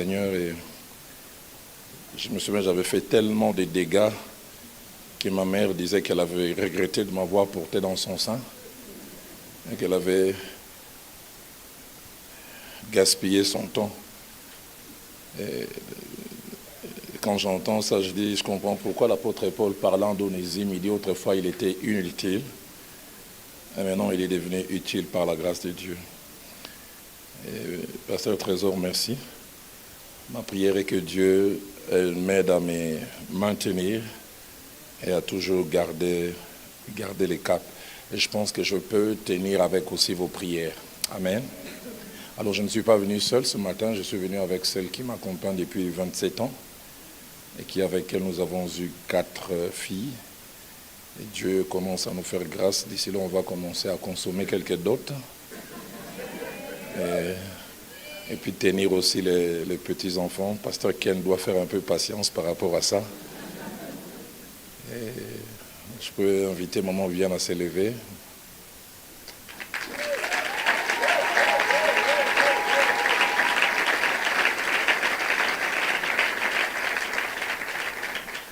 Seigneur, et je me souviens, j'avais fait tellement de dégâts que ma mère disait qu'elle avait regretté de m'avoir porté dans son sein et qu'elle avait gaspillé son temps. Et quand j'entends ça, je comprends pourquoi l'apôtre Paul, parlant d'Onésime, il dit autrefois il était inutile et maintenant il est devenu utile par la grâce de Dieu. Et, Pasteur Trésor, merci. Ma prière est que Dieu m'aide à me maintenir et à toujours garder les caps. Et je pense que je peux tenir avec aussi vos prières. Amen. Alors je ne suis pas venu seul ce matin, je suis venu avec celle qui m'accompagne depuis 27 ans et avec elle nous avons eu 4 filles. Et Dieu commence à nous faire grâce. D'ici là, on va commencer à consommer quelques dots. Et puis tenir aussi les petits-enfants. Pasteur Ken doit faire un peu patience par rapport à ça. Et je peux inviter Maman Viviane à s'élever.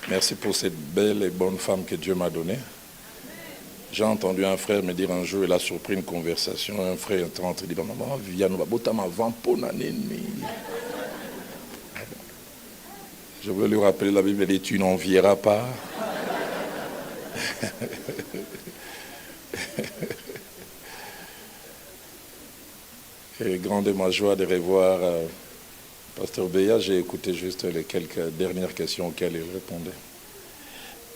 Merci pour cette belle et bonne femme que Dieu m'a donnée. J'ai entendu un frère me dire un jour, il a surpris une conversation, un frère est rentré et dit, Maman Viviane, je voulais lui rappeler la Bible, elle dit, tu n'en vieras pas. Et grande est ma joie de revoir Pasteur Béa. J'ai écouté juste les quelques dernières questions auxquelles il répondait.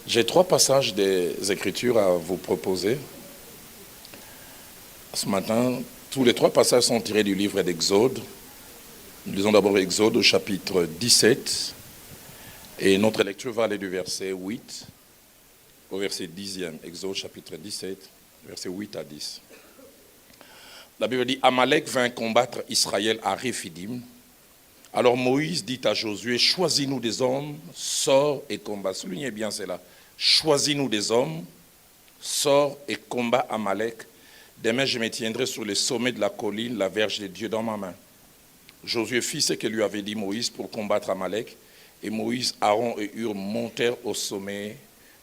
J'ai 3 passages des Écritures à vous proposer. Ce matin, tous les 3 passages sont tirés du livre d'Exode. Nous lisons d'abord Exode au chapitre 17. Et notre lecture va aller du verset 8 au verset 10e. Exode chapitre 17, verset 8 à 10. La Bible dit, Amalek vint combattre Israël à Réphidim. Alors Moïse dit à Josué, choisis-nous des hommes, sors et combat. Soulignez bien cela. Choisis-nous des hommes, sors et combat Amalek. Demain, je me tiendrai sur le sommet de la colline, la verge de Dieu dans ma main. Josué fit ce que lui avait dit Moïse pour combattre Amalek. Et Moïse, Aaron et Hur montèrent au sommet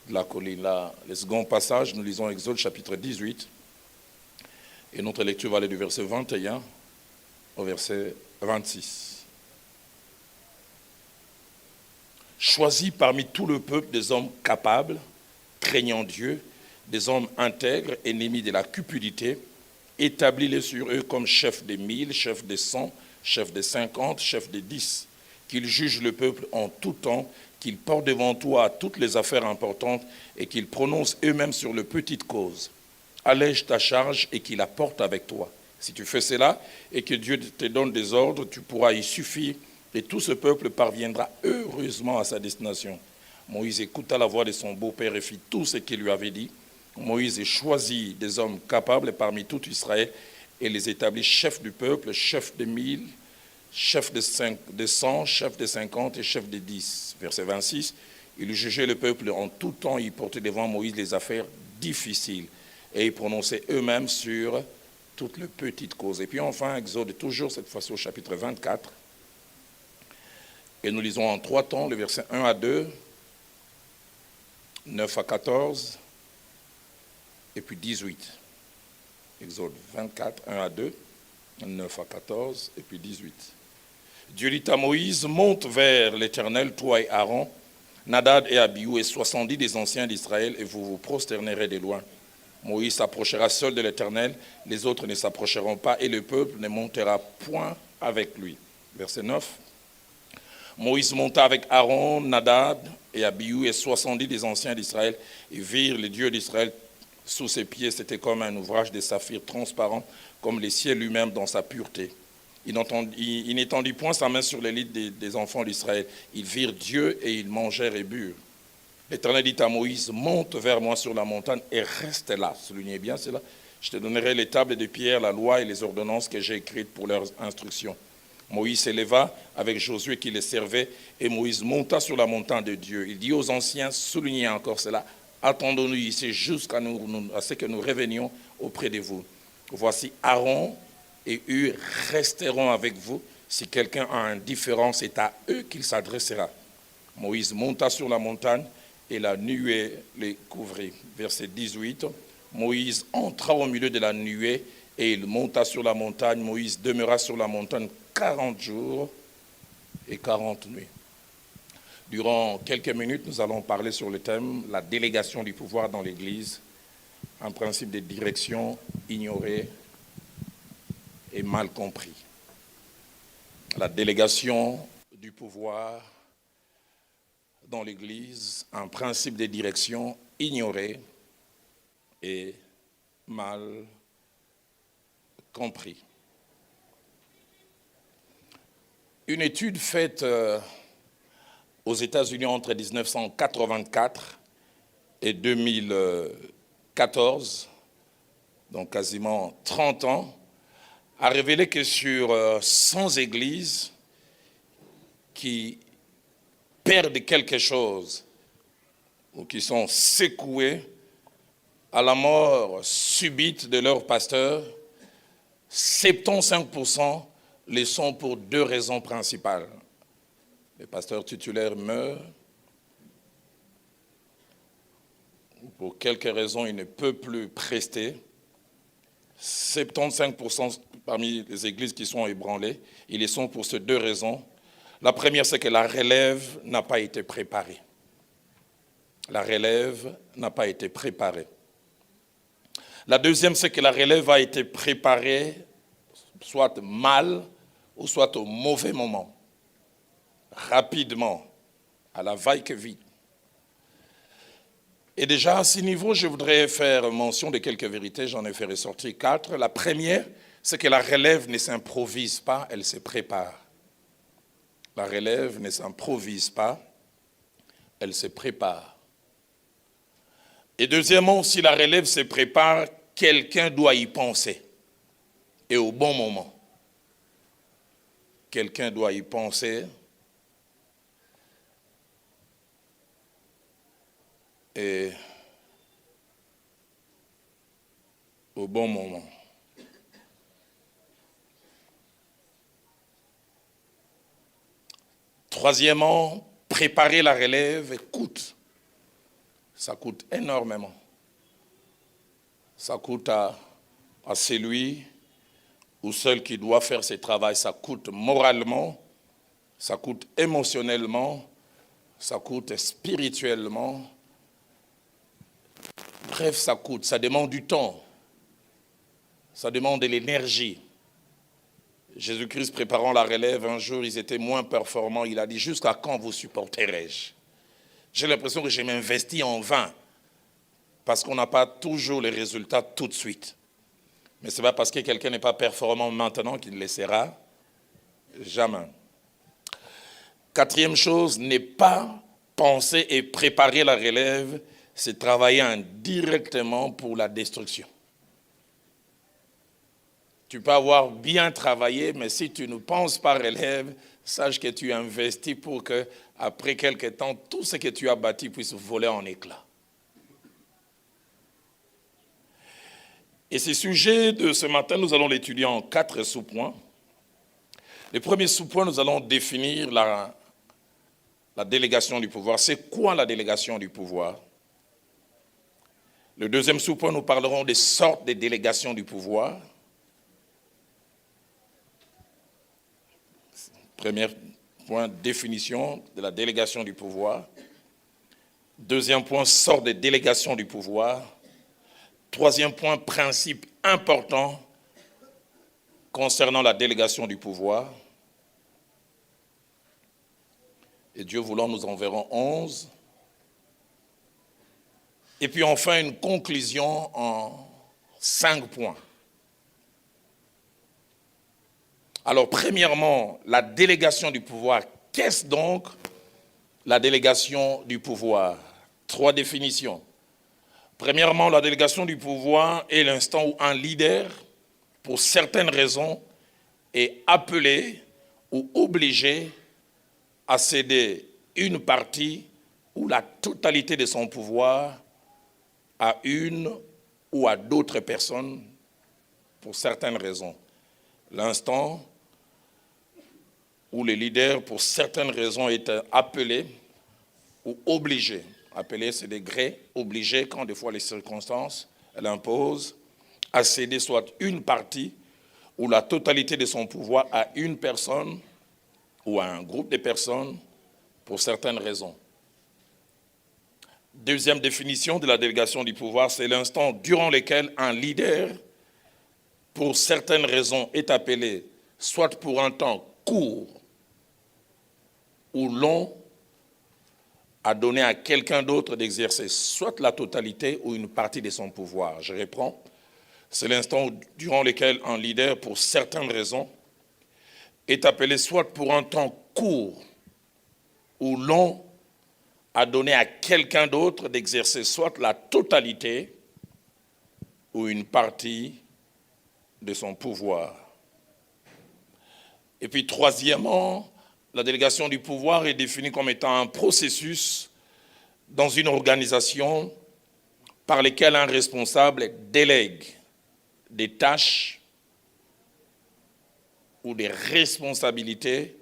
de la colline. Là, le second passage, nous lisons Exode chapitre 18. Et notre lecture va aller du verset 21 au verset 26. Choisis parmi tout le peuple des hommes capables, craignant Dieu, des hommes intègres, ennemis de la cupidité, établis-les sur eux comme chefs des 1000, chefs des 100, chefs des 50, chefs des 10, qu'ils jugent le peuple en tout temps, qu'ils portent devant toi toutes les affaires importantes et qu'ils prononcent eux-mêmes sur les petites causes. Allège ta charge et qu'ils la portent avec toi. Si tu fais cela et que Dieu te donne des ordres, tu pourras y suffire et tout ce peuple parviendra heureusement à sa destination. Moïse écouta la voix de son beau-père et fit tout ce qu'il lui avait dit. Moïse choisit des hommes capables parmi tout Israël et les établit chefs du peuple, chefs des 1000, chefs des 100, chefs des 50 et chefs des 10. Verset 26, il jugeait le peuple en tout temps, il portait devant Moïse les affaires difficiles et ils prononçaient eux-mêmes sur toutes les petites causes. Et puis enfin, Exode, toujours cette fois-ci au chapitre 24, et nous lisons en 3 temps, le verset 1 à 2, 9 à 14, et puis 18. Exode 24, 1 à 2, 9 à 14, et puis 18. Dieu dit à Moïse, monte vers l'Éternel, toi et Aaron, Nadab et Abihu, et 70 des anciens d'Israël, et vous vous prosternerez de loin. Moïse s'approchera seul de l'Éternel, les autres ne s'approcheront pas, et le peuple ne montera point avec lui. Verset 9. Moïse monta avec Aaron, Nadab et Abihu, et 70 des anciens d'Israël, et virent le Dieu d'Israël sous ses pieds. C'était comme un ouvrage de saphir transparent, comme le ciel lui-même dans sa pureté. Il n'étendit point sa main sur les lits des enfants d'Israël. Ils virent Dieu et ils mangèrent et burent. L'Éternel dit à Moïse, monte vers moi sur la montagne et reste là. Soulignez bien cela. Je te donnerai les tables de pierre, la loi et les ordonnances que j'ai écrites pour leurs instructions. Moïse s'éleva avec Josué qui les servait et Moïse monta sur la montagne de Dieu. Il dit aux anciens, soulignez encore cela, attendons-nous ici jusqu'à ce que nous revenions auprès de vous. Voici Aaron et Hur resteront avec vous, Si quelqu'un a un différend, c'est à eux qu'il s'adressera. Moïse monta sur la montagne et la nuée les couvrit. Verset 18, Moïse entra au milieu de la nuée et il monta sur la montagne. Moïse demeura sur la montagne 40 jours et 40 nuits. Durant quelques minutes, nous allons parler sur le thème « La délégation du pouvoir dans l'Église », un principe de direction ignoré et mal compris. La délégation du pouvoir dans l'Église, un principe de direction ignoré et mal compris. Une étude faite aux États-Unis entre 1984 et 2014, donc quasiment 30 ans, a révélé que sur 100 églises qui perdent quelque chose ou qui sont secouées à la mort subite de leur pasteur, 75% les sont pour deux raisons principales. Le pasteur titulaire meurt, pour quelques raisons il ne peut plus prester. 75% parmi les églises qui sont ébranlées, ils y sont pour ces deux raisons. La première, c'est que la relève n'a pas été préparée. La relève n'a pas été préparée. La deuxième, c'est que la relève a été préparée soit mal ou soit au mauvais moment, rapidement, à la va-et-vite. Et déjà, à ce niveau, je voudrais faire mention de quelques vérités, j'en ai fait ressortir 4. La première, c'est que la relève ne s'improvise pas, elle se prépare. La relève ne s'improvise pas, elle se prépare. Et deuxièmement, si la relève se prépare, quelqu'un doit y penser, et au bon moment. Quelqu'un doit y penser, et au bon moment. Troisièmement, préparer la relève coûte. Ça coûte énormément. Ça coûte à celui ou celle qui doit faire ce travail. Ça coûte moralement, ça coûte émotionnellement, ça coûte spirituellement. Bref, ça coûte, ça demande du temps, ça demande de l'énergie. Jésus-Christ préparant la relève, un jour, ils étaient moins performants. Il a dit, jusqu'à quand vous supporterai-je? J'ai l'impression que je m'investis en vain, parce qu'on n'a pas toujours les résultats tout de suite. Mais ce n'est pas parce que quelqu'un n'est pas performant maintenant qu'il le sera. Jamais. Quatrième chose, n'est pas penser et préparer la relève, c'est travailler indirectement pour la destruction. Tu peux avoir bien travaillé, mais si tu ne penses pas relève, sache que tu investis pour que, après quelque temps, tout ce que tu as bâti puisse voler en éclats. Et ce sujet de ce matin, nous allons l'étudier en 4 sous-points. Le premier sous-point, nous allons définir la délégation du pouvoir. C'est quoi la délégation du pouvoir? Le deuxième sous-point, nous parlerons des sortes de délégations du pouvoir. Premier point, définition de la délégation du pouvoir. Deuxième point, sorte de délégation du pouvoir. Troisième point, principe important concernant la délégation du pouvoir. Et Dieu voulant, nous en verrons 11. Et puis enfin, une conclusion en 5 points. Alors, premièrement, la délégation du pouvoir. Qu'est-ce donc la délégation du pouvoir? 3 définitions. Premièrement, la délégation du pouvoir est l'instant où un leader, pour certaines raisons, est appelé ou obligé à céder une partie ou la totalité de son pouvoir à une ou à d'autres personnes pour certaines raisons. L'instant où le leader, pour certaines raisons, est appelé ou obligé. Appelé, c'est des grés, obligé, quand des fois les circonstances l'imposent, à céder soit une partie ou la totalité de son pouvoir à une personne ou à un groupe de personnes pour certaines raisons. Deuxième définition de la délégation du pouvoir, c'est l'instant durant lequel un leader, pour certaines raisons, est appelé, soit pour un temps court ou long, à donner à quelqu'un d'autre d'exercer soit la totalité ou une partie de son pouvoir. Je reprends. C'est l'instant durant lequel un leader, pour certaines raisons, est appelé soit pour un temps court ou long, à donner à quelqu'un d'autre d'exercer soit la totalité ou une partie de son pouvoir. Et puis troisièmement, la délégation du pouvoir est définie comme étant un processus dans une organisation par lequel un responsable délègue des tâches ou des responsabilités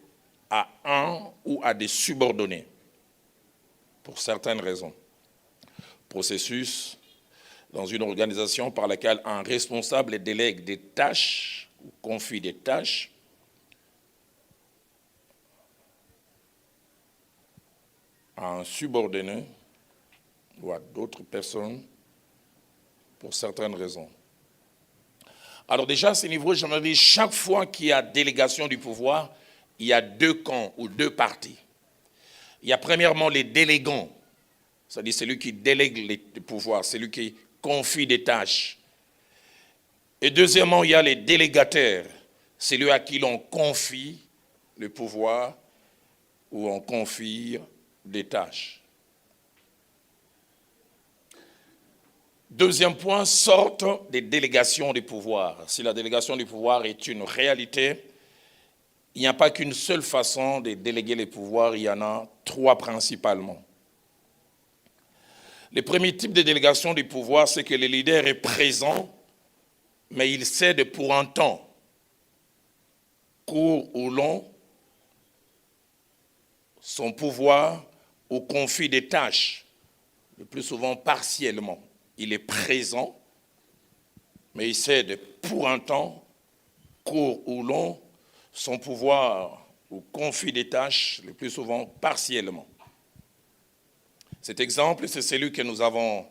à un ou à des subordonnés, pour certaines raisons. Processus dans une organisation par laquelle un responsable délègue des tâches ou confie des tâches à un subordonné ou à d'autres personnes pour certaines raisons. Alors déjà, à ce niveau, je me dis, chaque fois qu'il y a délégation du pouvoir, il y a deux camps ou deux parties. Il y a premièrement les délégants, c'est-à-dire celui qui délègue les pouvoirs, celui qui confie des tâches. Et deuxièmement, il y a les délégataires, celui à qui l'on confie le pouvoir ou on confie des tâches. Deuxième point, sortent des délégations du pouvoir. Si la délégation du pouvoir est une réalité, il n'y a pas qu'une seule façon de déléguer les pouvoirs, il y en a trois principalement. Le premier type de délégation du pouvoir, c'est que le leader est présent, mais il cède pour un temps, court ou long, son pouvoir ou confie des tâches, le plus souvent partiellement. Il est présent, mais il cède pour un temps, court ou long, son pouvoir ou confie des tâches, le plus souvent partiellement. Cet exemple, c'est celui que nous avons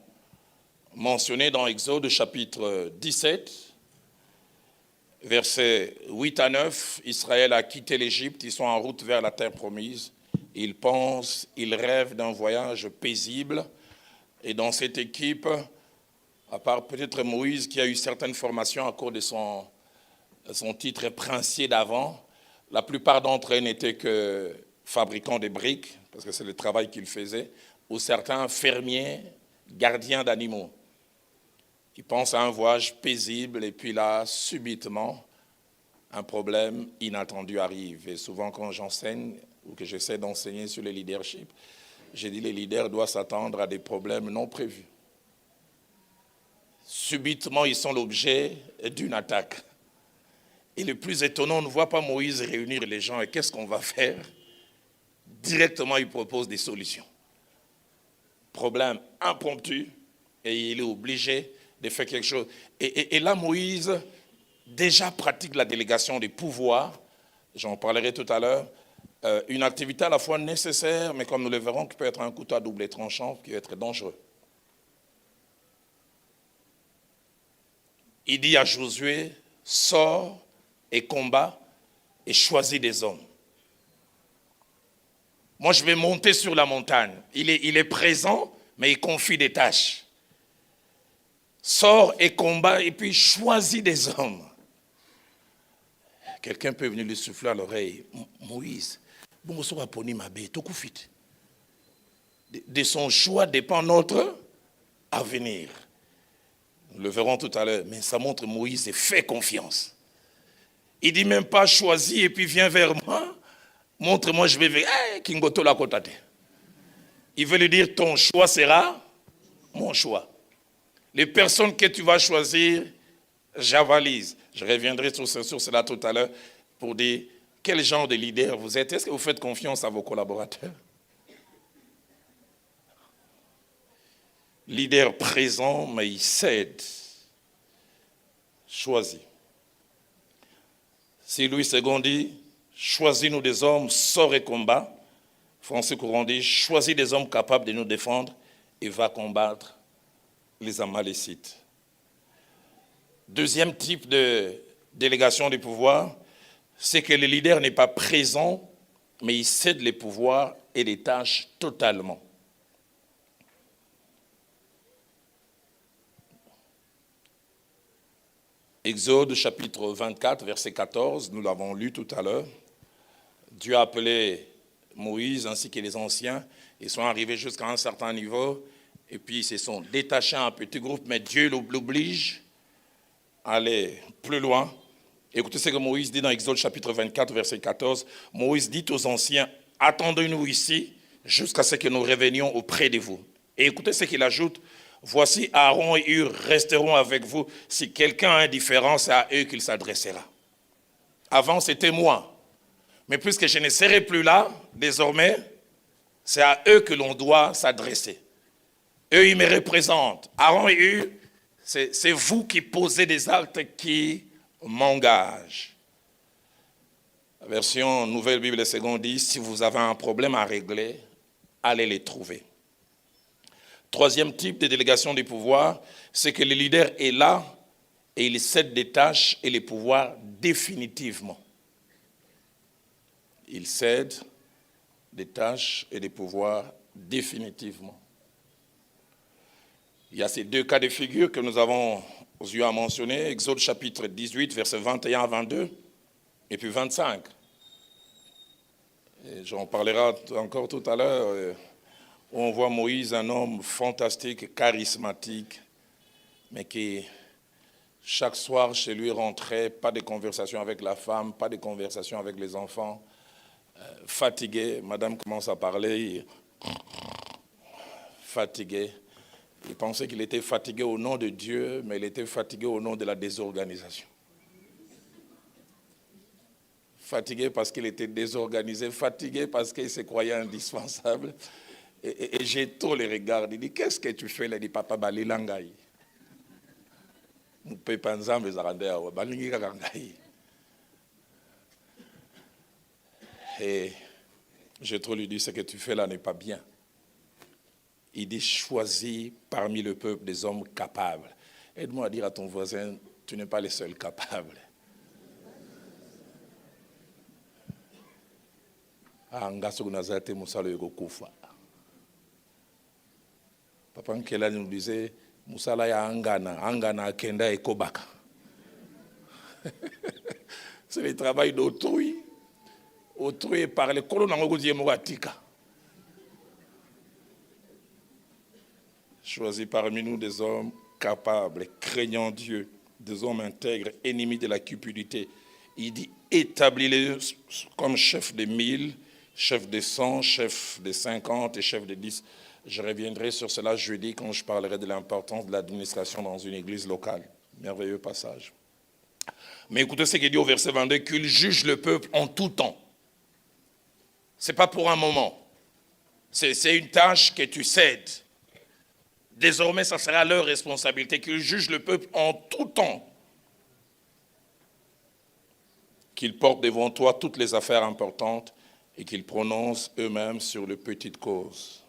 mentionné dans Exode chapitre 17, versets 8 à 9. Israël a quitté l'Égypte, ils sont en route vers la terre promise. Ils pensent, ils rêvent d'un voyage paisible. Et dans cette équipe, à part peut-être Moïse qui a eu certaines formations à cause de son titre princier d'avant, la plupart d'entre eux n'étaient que fabricants de briques, parce que c'est le travail qu'ils faisaient, ou certains fermiers, gardiens d'animaux, qui pensent à un voyage paisible, et puis là, subitement, un problème inattendu arrive. Et souvent, quand j'enseigne, ou que j'essaie d'enseigner sur le leadership, j'ai dit que les leaders doivent s'attendre à des problèmes non prévus. Subitement, ils sont l'objet d'une attaque. Et le plus étonnant, on ne voit pas Moïse réunir les gens. Et qu'est-ce qu'on va faire? Directement, il propose des solutions. Problème impromptu, et il est obligé de faire quelque chose. Et là, Moïse déjà pratique la délégation des pouvoirs. J'en parlerai tout à l'heure. Une activité à la fois nécessaire, mais comme nous le verrons, qui peut être un couteau à double tranchant, qui peut être dangereux. Il dit à Josué, sors et combat et choisis des hommes. Moi, je vais monter sur la montagne. Il est présent, mais il confie des tâches. Sors et combat et puis choisis des hommes. Quelqu'un peut venir lui souffler à l'oreille. Moïse, bon, ça va poni ma bé, tout fit. De son choix dépend notre avenir. Nous le verrons tout à l'heure, mais ça montre Moïse et fait confiance. Il dit même pas choisis et puis viens vers moi. Montre-moi, je vais vers. Kingoto la kotate. Il veut lui dire ton choix sera mon choix. Les personnes que tu vas choisir, j'avalise. Je reviendrai sur cela tout à l'heure pour dire quel genre de leader vous êtes? Est-ce que vous faites confiance à vos collaborateurs? Leader présent, mais il cède. Choisis. Si Louis II dit, choisis-nous des hommes, sors et combat. François Couron dit, choisis des hommes capables de nous défendre et va combattre les Amalécites. Deuxième type de délégation du pouvoir, c'est que le leader n'est pas présent, mais il cède les pouvoirs et les tâches totalement. Exode chapitre 24, verset 14, nous l'avons lu tout à l'heure. Dieu a appelé Moïse ainsi que les anciens. Ils sont arrivés jusqu'à un certain niveau et puis ils se sont détachés à un petit groupe, mais Dieu l'oblige à aller plus loin. Écoutez ce que Moïse dit dans Exode chapitre 24, verset 14. Moïse dit aux anciens, attendez-nous ici jusqu'à ce que nous revenions auprès de vous. Et écoutez ce qu'il ajoute. Voici Aaron et Hur resteront avec vous. Si quelqu'un a indifférent, c'est à eux qu'il s'adressera. Avant, c'était moi. Mais puisque je ne serai plus là, désormais, c'est à eux que l'on doit s'adresser. Eux, ils me représentent. Aaron et Hur, c'est vous qui posez des actes qui m'engagent. La version Nouvelle Bible Seconde dit, si vous avez un problème à régler, allez les trouver. Troisième type de délégation du pouvoir, c'est que le leader est là et il cède des tâches et les pouvoirs définitivement. Il cède des tâches et des pouvoirs définitivement. Il y a ces deux cas de figure que nous avons eu à mentionner, Exode chapitre 18, versets 21 à 22, et puis 25. Et j'en parlerai encore tout à l'heure. On voit Moïse, un homme fantastique, charismatique, mais qui, chaque soir, chez lui, rentrait, pas de conversation avec la femme, pas de conversation avec les enfants, fatigué. Madame commence à parler, fatigué. Il pensait qu'il était fatigué au nom de Dieu, mais il était fatigué au nom de la désorganisation. Fatigué parce qu'il était désorganisé, fatigué parce qu'il se croyait indispensable. Et j'ai trop les regards. Il dit, qu'est-ce que tu fais là? Il dit, papa, balilangai. Et j'ai trop lui dit, ce que tu fais là n'est pas bien. Il dit, choisis parmi le peuple des hommes capables. Aide-moi à dire à ton voisin, tu n'es pas le seul capable. Papa Nkela nous disait, Moussala ya angana kenda et kobaka. C'est le travail d'autrui. Autrui est parlé. Choisis parmi nous des hommes capables, craignant Dieu, des hommes intègres, ennemis de la cupidité. Il dit, établis-les comme chefs de 1000, chefs de 100, chefs de 50 et chefs de 10. Je reviendrai sur cela jeudi quand je parlerai de l'importance de l'administration dans une église locale. Merveilleux passage. Mais écoutez ce qu'il dit au verset 22, qu'il juge le peuple en tout temps. Ce n'est pas pour un moment. C'est une tâche que tu cèdes. Désormais, ça sera leur responsabilité, qu'ils jugent le peuple en tout temps. Qu'ils portent devant toi toutes les affaires importantes et qu'ils prononcent eux-mêmes sur les petites causes.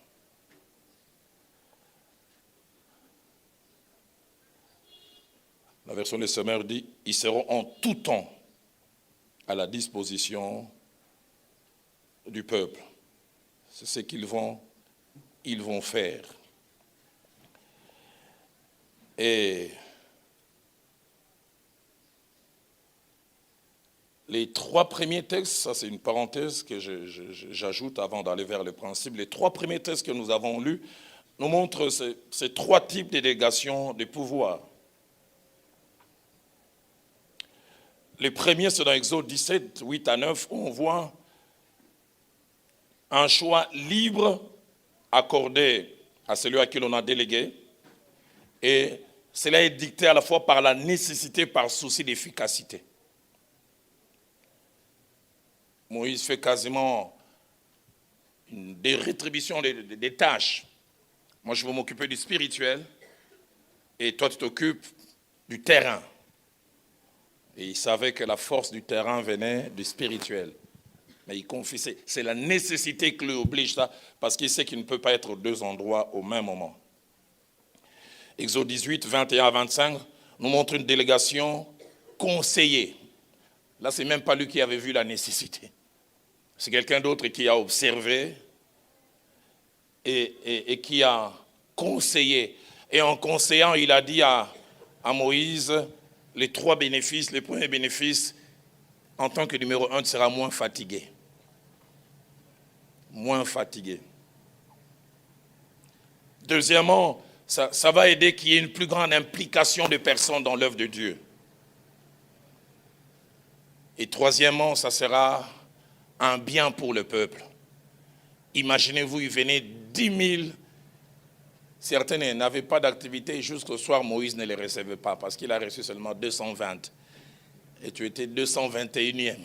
La version des Sommeurs dit, ils seront en tout temps à la disposition du peuple. C'est ce qu'ils vont faire. Et les trois premiers textes, ça c'est une parenthèse que j'ajoute avant d'aller vers le principe, les trois premiers textes que nous avons lus nous montrent ces trois types de délégations de pouvoir. Le premier, c'est dans Exode 17, 8 à 9, où on voit un choix libre accordé à celui à qui l'on a délégué. Et cela est dicté à la fois par la nécessité, par souci d'efficacité. Moïse fait quasiment des rétributions des tâches. Moi, je vais m'occuper du spirituel et toi, tu t'occupes du terrain. Et il savait que la force du terrain venait du spirituel. Mais il confessait. C'est la nécessité qui lui oblige ça, parce qu'il sait qu'il ne peut pas être aux deux endroits au même moment. Exode 18, 21 à 25, nous montre une délégation conseillée. Là, ce n'est même pas lui qui avait vu la nécessité. C'est quelqu'un d'autre qui a observé et qui a conseillé. Et en conseillant, il a dit à Moïse les trois bénéfices. Le premier bénéfice, en tant que numéro 1, tu seras moins fatigué. Moins fatigué. Deuxièmement, ça va aider qu'il y ait une plus grande implication de personnes dans l'œuvre de Dieu. Et troisièmement, ça sera un bien pour le peuple. Imaginez-vous, il venait 10 000. Certains n'avaient pas d'activité. Jusqu'au soir, Moïse ne les recevait pas parce qu'il a reçu seulement 220. Et tu étais 221e.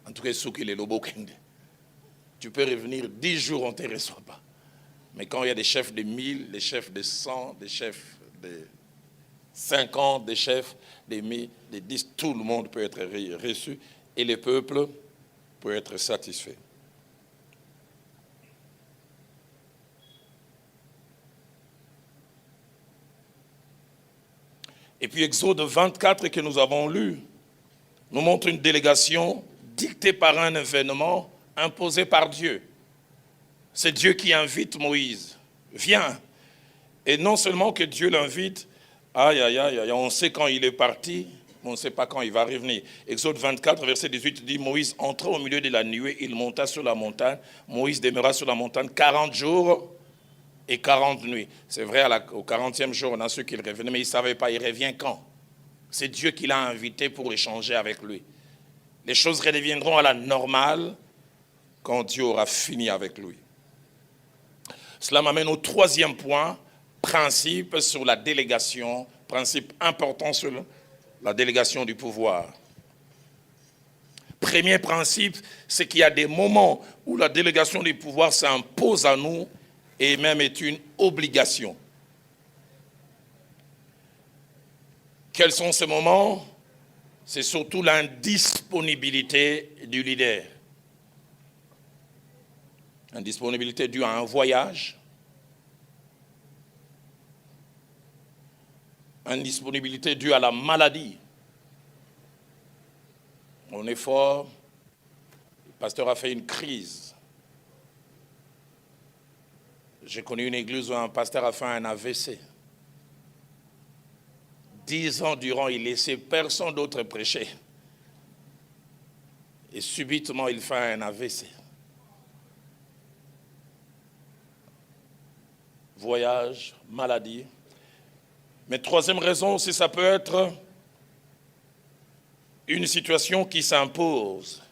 En tout cas, ce qui est le Lobokende. Tu peux revenir 10 jours, on ne te reçoit pas. Mais quand il y a des chefs de 1000, des chefs de 100, des chefs de 50, des chefs de 1000, de 10, tout le monde peut être reçu et le peuple peut être satisfait. Et puis Exode 24 que nous avons lu nous montre une délégation dictée par un événement imposé par Dieu. C'est Dieu qui invite Moïse. Viens. Et non seulement que Dieu l'invite, on sait quand il est parti, mais on ne sait pas quand il va revenir. Exode 24, verset 18 dit, Moïse entra au milieu de la nuée, il monta sur la montagne. Moïse demeura sur la montagne 40 jours et 40 nuits. C'est vrai, au 40e jour, on a su qu'il revenait, mais il ne savait pas, il revient quand? C'est Dieu qui l'a invité pour échanger avec lui. Les choses redeviendront à la normale quand Dieu aura fini avec lui. Cela m'amène au troisième point, principe sur la délégation, principe important sur la délégation du pouvoir. Premier principe, c'est qu'il y a des moments où la délégation du pouvoir s'impose à nous et même est une obligation. Quels sont ces moments? C'est surtout l'indisponibilité du leader. Indisponibilité due à un voyage, indisponibilité due à la maladie. On est fort, le pasteur a fait une crise. J'ai connu une église où un pasteur a fait un AVC. 10 ans durant, il laissait personne d'autre prêcher. Et subitement, il fait un AVC. Voyage, maladie. Mais troisième raison aussi, ça peut être une situation qui s'impose.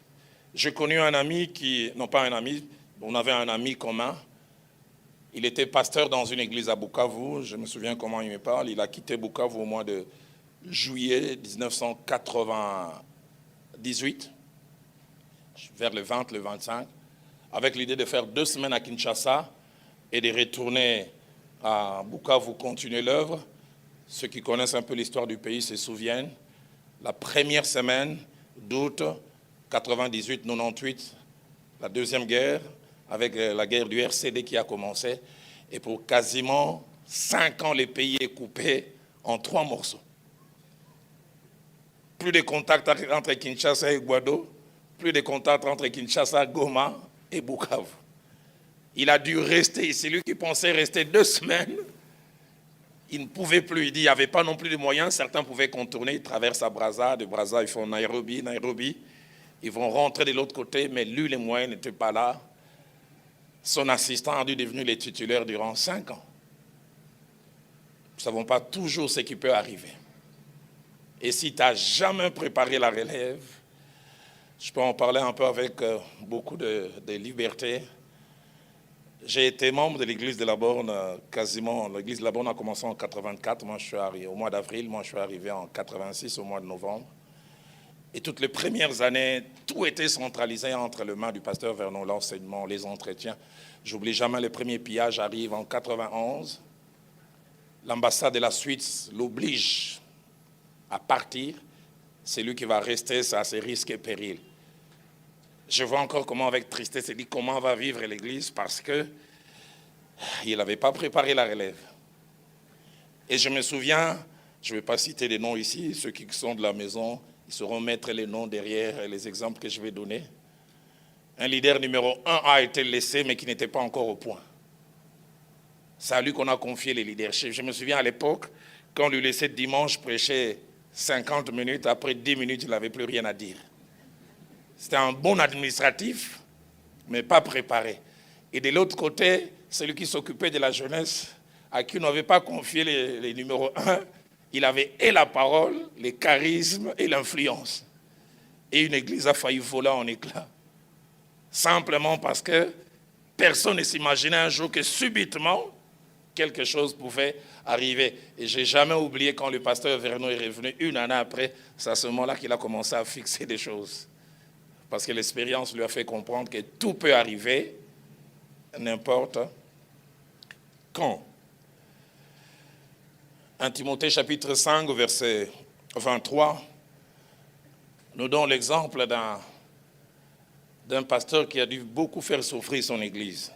J'ai connu un ami non pas un ami, on avait un ami commun. Il était pasteur dans une église à Bukavu. Je me souviens comment il me parle. Il a quitté Bukavu au mois de juillet 1998, vers le 20, le 25, avec l'idée de faire 2 semaines à Kinshasa et de retourner à Bukavu continuer l'œuvre. Ceux qui connaissent un peu l'histoire du pays se souviennent. La première semaine d'août 98-98, la deuxième guerre, avec la guerre du RCD qui a commencé. Et pour quasiment 5 ans, le pays est coupé en 3 morceaux. Plus de contacts entre Kinshasa et Guado, plus de contacts entre Kinshasa, Goma et Bukavu. Il a dû rester, c'est lui qui pensait rester 2 semaines. Il ne pouvait plus, il dit, il n'y avait pas non plus de moyens. Certains pouvaient contourner, ils traversent à Brazza, de Brazza ils font Nairobi, ils vont rentrer de l'autre côté, mais lui, les moyens n'étaient pas là. Son assistant a dû devenir le titulaire durant 5 ans. Nous ne savons pas toujours ce qui peut arriver. Et si tu n'as jamais préparé la relève, je peux en parler un peu avec beaucoup de liberté. J'ai été membre de l'église de la Borne quasiment. L'église de la Borne a commencé en 84. Moi, je suis arrivé au mois d'avril. Moi, je suis arrivé en 86, au mois de novembre. Et toutes les premières années, tout était centralisé entre les mains du pasteur Vernon, l'enseignement, les entretiens. J'oublie jamais le premier pillage arrive en 91. L'ambassade de la Suisse l'oblige à partir. C'est lui qui va rester, ça, c'est risque et péril. Je vois encore comment, avec tristesse, il dit comment va vivre l'Église parce qu'il n'avait pas préparé la relève. Et je me souviens, je ne vais pas citer les noms ici, ceux qui sont de la maison, ils sauront mettre les noms derrière les exemples que je vais donner. Un leader numéro 1 a été laissé, mais qui n'était pas encore au point. C'est à lui qu'on a confié les leaderships. Je me souviens à l'époque, quand on lui laissait dimanche prêcher 50 minutes, après 10 minutes, il n'avait plus rien à dire. C'était un bon administratif, mais pas préparé. Et de l'autre côté, celui qui s'occupait de la jeunesse, à qui on n'avait pas confié les numéros 1, il avait et la parole, les charismes et l'influence. Et une église a failli voler en éclats. Simplement parce que personne ne s'imaginait un jour que subitement, quelque chose pouvait arriver. Et je n'ai jamais oublié quand le pasteur Vernon est revenu une année après, c'est à ce moment-là qu'il a commencé à fixer des choses. Parce que l'expérience lui a fait comprendre que tout peut arriver, n'importe quand. 1 Timothée chapitre 5, verset 23, nous donne l'exemple d'un pasteur qui a dû beaucoup faire souffrir son église,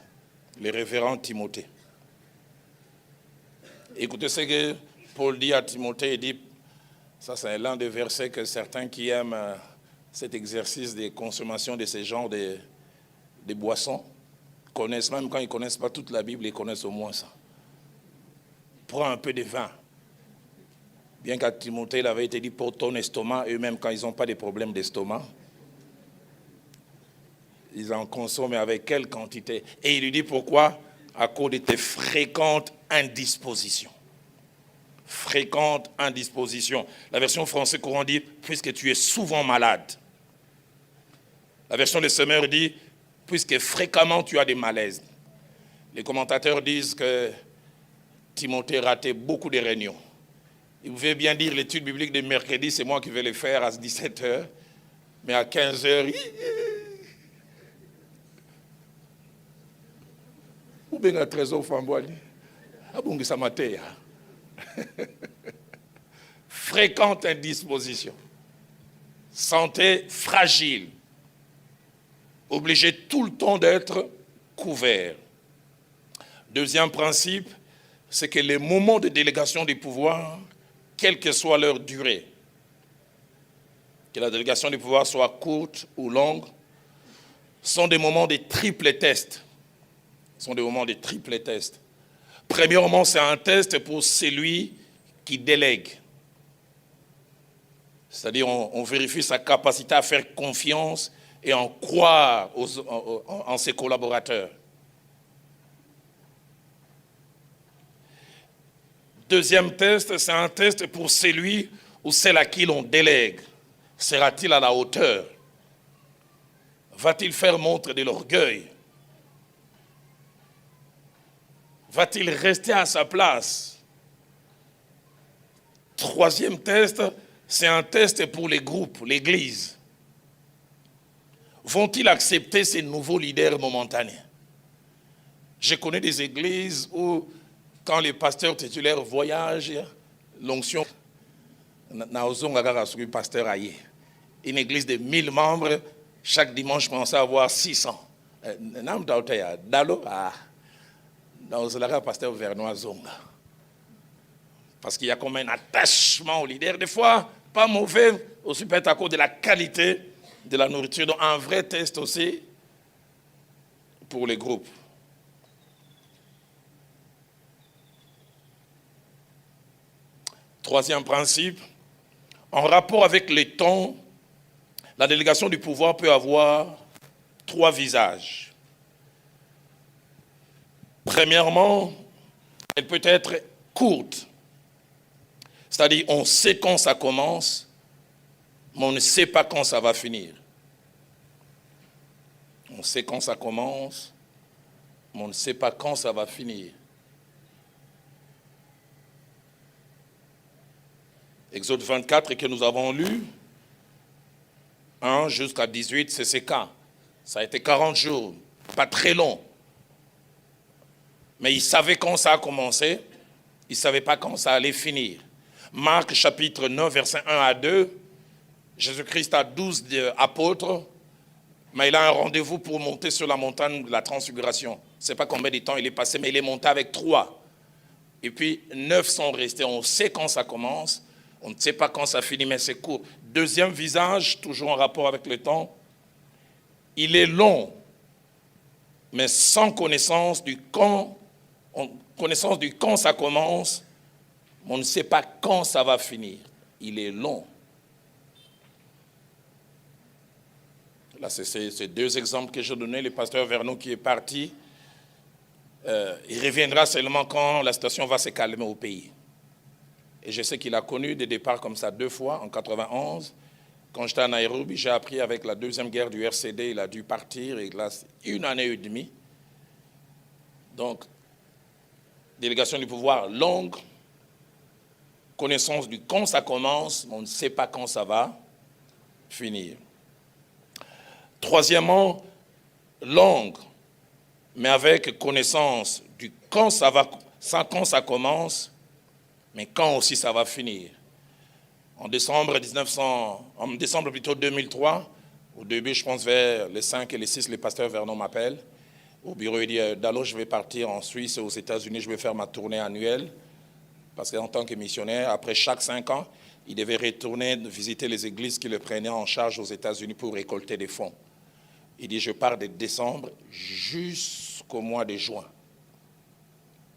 le révérend Timothée. Écoutez ce que Paul dit à Timothée, il dit, ça c'est l'un des versets que certains qui aiment cet exercice de consommation de ce genre de boissons connaissent, même quand ils ne connaissent pas toute la Bible, ils connaissent au moins ça. Prends un peu de vin. Bien qu'à Timothée, il avait été dit pour ton estomac, eux-mêmes quand ils n'ont pas de problème d'estomac, ils en consomment avec quelle quantité? Et il lui dit pourquoi? À cause de tes fréquentes indispositions. Fréquentes indispositions. La version française courant dit, puisque tu es souvent malade. La version des Semeurs dit, puisque fréquemment tu as des malaises. Les commentateurs disent que Timothée ratait beaucoup de réunions. Il pouvait bien dire l'étude biblique de mercredi, c'est moi qui vais le faire à 17h, mais à 15h, ou bien à 13h, Famboali. Ah bon, ça m'a été. Fréquente indisposition. Santé fragile. Obligé tout le temps d'être couvert. Deuxième principe, c'est que les moments de délégation des pouvoirs, quelle que soit leur durée, que la délégation des pouvoirs soit courte ou longue, sont des moments de triple test. Sont des moments de triple test. Premièrement, c'est un test pour celui qui délègue. C'est-à-dire, on vérifie sa capacité à faire confiance et en croire en ses collaborateurs. Deuxième test, c'est un test pour celui ou celle à qui l'on délègue. Sera-t-il à la hauteur? Va-t-il faire montre de l'orgueil? Va-t-il rester à sa place? Troisième test, c'est un test pour les groupes, l'Église. Vont-ils accepter ces nouveaux leaders momentanés? Je connais des églises où, quand les pasteurs titulaires voyagent, l'onction, pasteur aïe. Une église de 1000 membres, chaque dimanche, je pensais avoir 600. Pasteur Vernois Zonga. Parce qu'il y a comme un attachement au leader. Des fois, pas mauvais, aussi peut-être à cause de la qualité de la nourriture. Donc, un vrai test aussi pour les groupes. Troisième principe, en rapport avec les temps, la délégation du pouvoir peut avoir 3 visages. Premièrement, elle peut être courte. C'est-à-dire, on sait quand ça commence, mais on ne sait pas quand ça va finir. On sait quand ça commence, mais on ne sait pas quand ça va finir. Exode 24 que nous avons lu, 1 jusqu'à 18, c'est ces cas. Ça a été 40 jours, pas très long. Mais ils savaient quand ça a commencé, ils ne savaient pas quand ça allait finir. Marc chapitre 9, versets 1 à 2, Jésus-Christ a 12 apôtres, mais il a un rendez-vous pour monter sur la montagne de la transfiguration. Je ne sais pas combien de temps il est passé, mais il est monté avec 3. Et puis 9 sont restés. On sait quand ça commence, on ne sait pas quand ça finit, mais c'est court. Deuxième visage, toujours en rapport avec le temps, il est long, mais sans connaissance du quand ça commence, on ne sait pas quand ça va finir. Il est long. Là, c'est ces 2 exemples que j'ai donnés. Le pasteur Vernon qui est parti, il reviendra seulement quand la situation va se calmer au pays. Et je sais qu'il a connu des départs comme ça 2 fois, en 91. Quand j'étais à Nairobi, j'ai appris avec la deuxième guerre du RCD, il a dû partir, et là, 1 année et demie. Donc, délégation du pouvoir longue, connaissance du quand ça commence, mais on ne sait pas quand ça va finir. Troisièmement, longue, mais avec connaissance du quand ça va, quand ça commence, mais quand aussi ça va finir. En décembre 2003, au début, je pense vers les 5 et les 6, le pasteur Vernon m'appelle. Au bureau, il dit, Dalo, je vais partir en Suisse et aux États-Unis, je vais faire ma tournée annuelle. Parce qu'en tant que missionnaire, après chaque 5 ans, il devait retourner visiter les églises qui le prenaient en charge aux États-Unis pour récolter des fonds. Il dit, je pars de décembre jusqu'au mois de juin.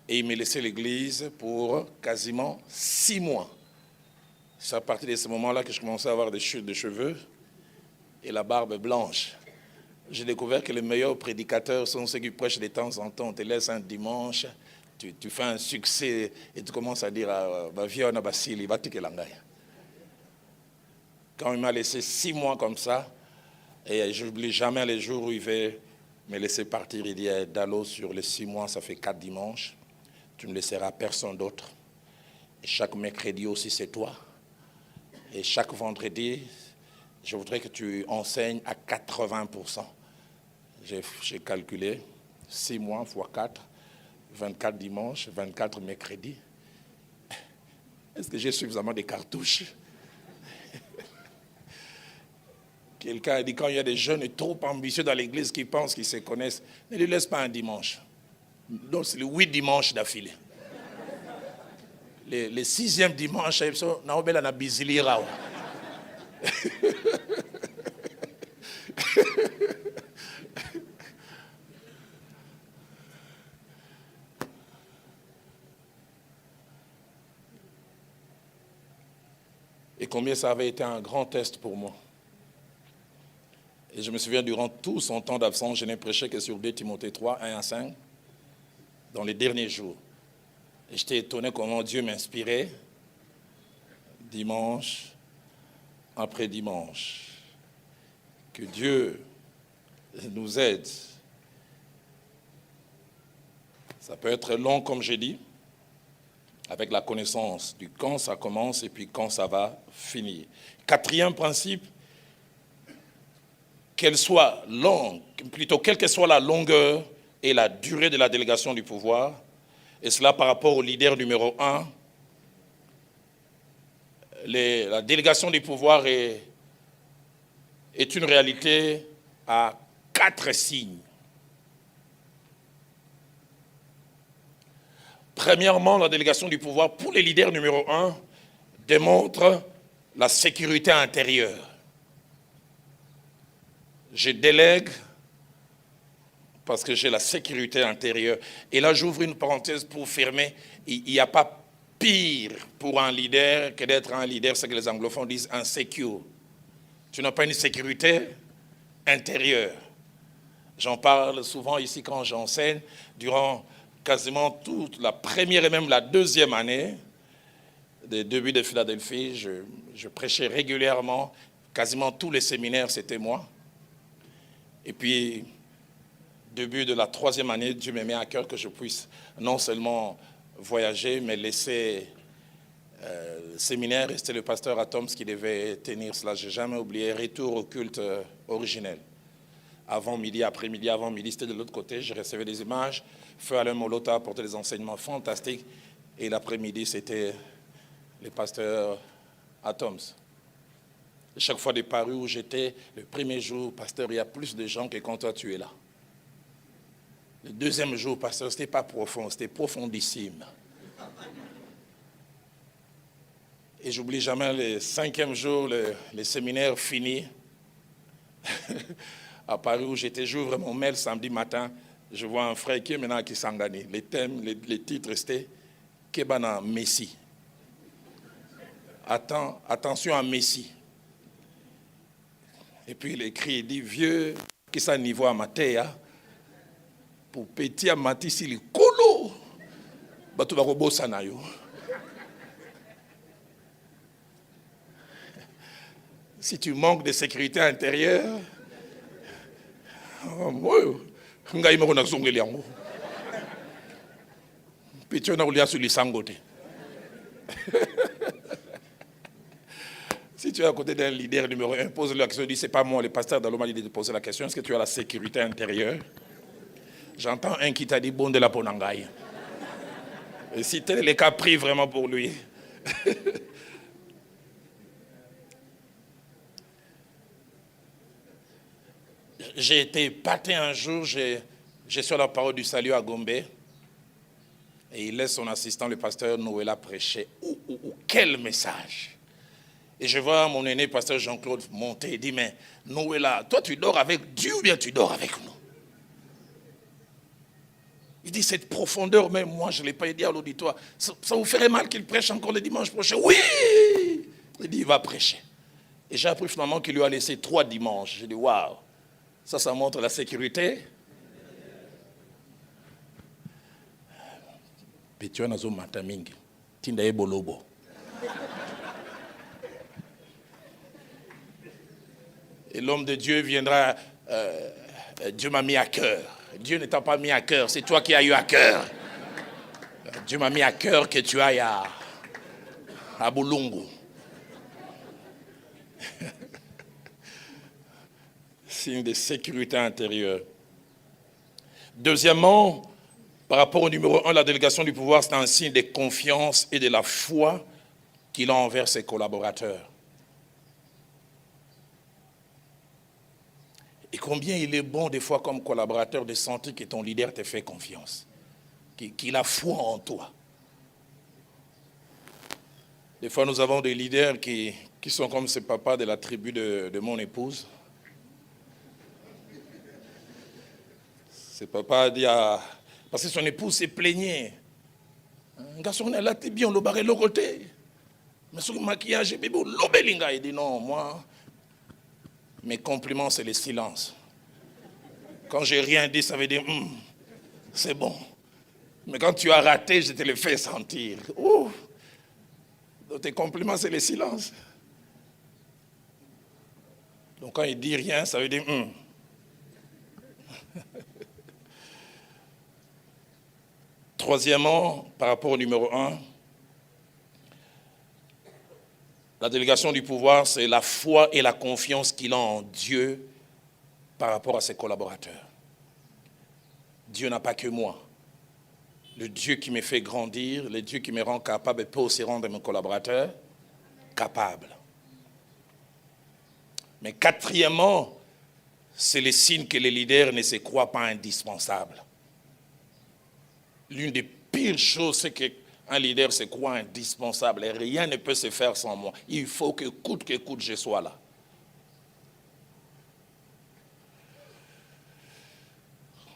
Et il me laissait l'église pour quasiment 6 mois. C'est à partir de ce moment-là que je commençais à avoir des chutes de cheveux et la barbe blanche. J'ai découvert que les meilleurs prédicateurs sont ceux qui prêchent de temps en temps. On te laisse un dimanche, tu fais un succès et tu commences à dire quand il m'a laissé 6 mois comme ça, et je n'oublie jamais les jours où il va me laisser partir. Il dit, Dalo, sur les 6 mois, ça fait 4 dimanches. Tu ne laisseras personne d'autre. Et chaque mercredi aussi, c'est toi. Et chaque vendredi, je voudrais que tu enseignes à 80%. J'ai calculé 6 mois fois 4, 24 dimanches, 24 mercredis. Est-ce que j'ai suffisamment de cartouches? Quelqu'un a dit, quand il y a des jeunes trop ambitieux dans l'église qui pensent qu'ils se connaissent, ne les laisse pas un dimanche. Donc c'est les 8 dimanches d'affilée. Les 6e dimanche, on a bizili rao. Et combien ça avait été un grand test pour moi. Et je me souviens, durant tout son temps d'absence, je n'ai prêché que sur 2 Timothée 3, 1 à 5, dans les derniers jours. Et j'étais étonné comment Dieu m'inspirait, dimanche après dimanche. Que Dieu nous aide. Ça peut être long, comme j'ai dit, avec la connaissance du quand ça commence et puis quand ça va finir. 4e principe, qu'elle soit longue, plutôt quelle que soit la longueur et la durée de la délégation du pouvoir, et cela par rapport au leader numéro 1, la délégation du pouvoir est une réalité à 4 signes. Premièrement, la délégation du pouvoir pour les leaders numéro 1 démontre la sécurité intérieure. Je délègue parce que j'ai la sécurité intérieure. Et là, j'ouvre une parenthèse pour fermer. Il n'y a pas pire pour un leader que d'être un leader, c'est que les anglophones disent insecure. Tu n'as pas une sécurité intérieure. J'en parle souvent ici quand j'enseigne. Durant quasiment toute la première et même la 2e année des débuts de Philadelphie, je prêchais régulièrement. Quasiment tous les séminaires, c'était moi. Et puis, début de la 3e année, Dieu me met à cœur que je puisse non seulement voyager, mais laisser le séminaire, et c'était le pasteur Atoms qui devait tenir cela. Je n'ai jamais oublié, retour au culte originel. Avant midi, après midi, avant midi, c'était de l'autre côté. Je recevais des images. Feu Alain Molota apportait des enseignements fantastiques. Et l'après-midi, c'était le pasteur Atoms. Chaque fois des paris où j'étais, le premier jour, pasteur, il y a plus de gens que quand toi tu es là. Le deuxième jour, pasteur, ce n'était pas profond, c'était profondissime. Et j'oublie jamais le 5e jour, le séminaire fini. À Paris où j'étais, j'ouvre mon mail samedi matin, je vois un frère qui est maintenant à Kisangani. Les thèmes, les titres restaient Kebana Messi. Attention à Messi. Et puis il écrit, il dit, vieux, qui ça niveau à Matéa, pour petit à Matisse, il est colo. Batou barobo sanayo. Si tu manques de sécurité intérieure, ngai mo na zongeli yango. Pitio na ulia sur lisangote. Si tu es à côté d'un leader numéro 1, pose la question, dis, c'est pas moi, le pasteur Daloma dit de poser la question, est-ce que tu as la sécurité intérieure? J'entends un qui t'a dit, bon de la ponangaï. Et si tel est le cas, prie vraiment pour lui. J'ai été pâté un jour, j'ai sur la parole du salut à Gombe, et il laisse son assistant, le pasteur Noëlla, prêcher. Quel message! Et je vois mon aîné, pasteur Jean-Claude, monter et dire, mais Noëlla, toi tu dors avec Dieu ou bien tu dors avec nous? Il dit, cette profondeur, même moi je ne l'ai pas dit à l'auditoire, ça vous ferait mal qu'il prêche encore le dimanche prochain? Oui! Il dit, il va prêcher. Et j'ai appris finalement qu'il lui a laissé 3 dimanches. J'ai dit, waouh, ça montre la sécurité. Petio nazo matamingi, tinda ebolobo. Et l'homme de Dieu viendra, Dieu m'a mis à cœur. Dieu ne t'a pas mis à cœur, c'est toi qui as eu à cœur. Dieu m'a mis à cœur que tu ailles à Boulungu. Signe de sécurité intérieure. Deuxièmement, par rapport au numéro 1, la délégation du pouvoir, c'est un signe de confiance et de la foi qu'il a envers ses collaborateurs. Et combien il est bon des fois comme collaborateur de sentir que ton leader te fait confiance, qu'il a foi en toi. Des fois nous avons des leaders qui sont comme ces papas de la tribu de mon épouse. Ce papa dit parce que son épouse s'est plaignée. Un garçon est là, t'es bien, on le barre l'autre côté. Mais sur le maquillage, bébé, l'obelinga, il dit non, moi... Mes compliments, c'est le silence. Quand j'ai rien dit, ça veut dire, c'est bon. Mais quand tu as raté, je te le fais sentir. Donc tes compliments, c'est le silence. Donc quand il dit rien, ça veut dire, Troisièmement, par rapport au numéro 1, la délégation du pouvoir, c'est la foi et la confiance qu'il a en Dieu par rapport à ses collaborateurs. Dieu n'a pas que moi. Le Dieu qui me fait grandir, le Dieu qui me rend capable peut aussi rendre mes collaborateurs capables. Mais quatrièmement, c'est le signe que les leaders ne se croient pas indispensables. L'une des pires choses, c'est qu'un leader se croit indispensable et rien ne peut se faire sans moi. Il faut que coûte je sois là.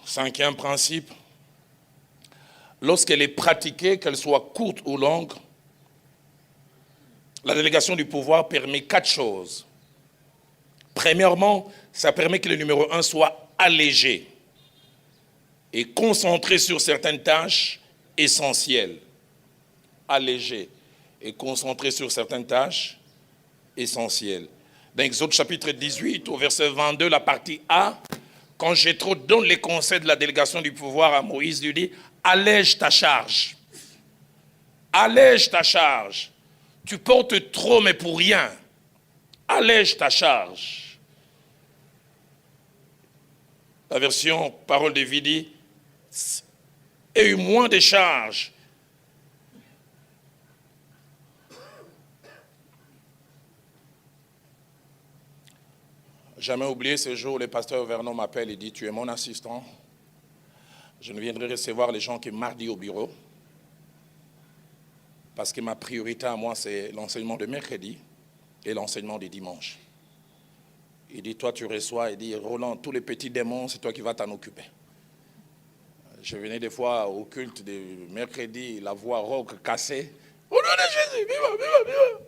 Cinquième principe, lorsqu'elle est pratiquée, qu'elle soit courte ou longue, la délégation du pouvoir permet 4 choses. Premièrement, ça permet que le numéro 1 soit allégé et concentré sur certaines tâches essentielles. Allégé et concentré sur certaines tâches essentielles. Dans Exode chapitre 18, au verset 22, la partie A, quand Jéthro donne les conseils de la délégation du pouvoir à Moïse, lui dit, allège ta charge. Allège ta charge. Tu portes trop, mais pour rien. Allège ta charge. La version Parole de vie dit, aie eu moins de charges. Jamais oublié ce jour où le pasteur Vernon m'appelle et dit, tu es mon assistant. Je ne viendrai recevoir les gens qui mardi au bureau. Parce que ma priorité à moi, c'est l'enseignement de mercredi et l'enseignement du dimanche. Il dit, toi tu reçois, il dit, Roland, tous les petits démons, c'est toi qui vas t'en occuper. Je venais des fois au culte de mercredi, la voix rauque cassée. Au nom de Jésus, bima, bima, bima.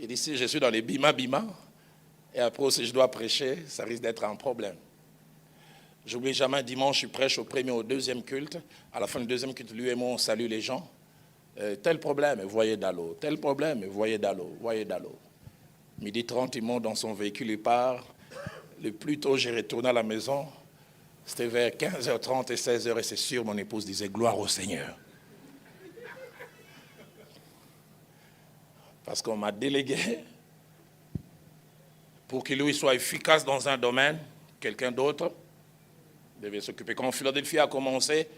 Il dit, si je suis dans les bima, bima, et après si je dois prêcher, ça risque d'être un problème. J'oublie jamais, dimanche, je prêche au premier ou au deuxième culte. À la fin du deuxième culte, lui et moi, on salue les gens. Tel problème, voyez Dalo. Tel problème, voyez Dalo. Voyez Dalo. 12h30, il monte dans son véhicule, il part. Le plus tôt, j'ai retourné à la maison. C'était vers 15h30 et 16h, et c'est sûr, mon épouse disait, gloire au Seigneur. Parce qu'on m'a délégué pour qu'il lui soit efficace dans un domaine, quelqu'un d'autre devait s'occuper. Quand Philadelphie a commencé,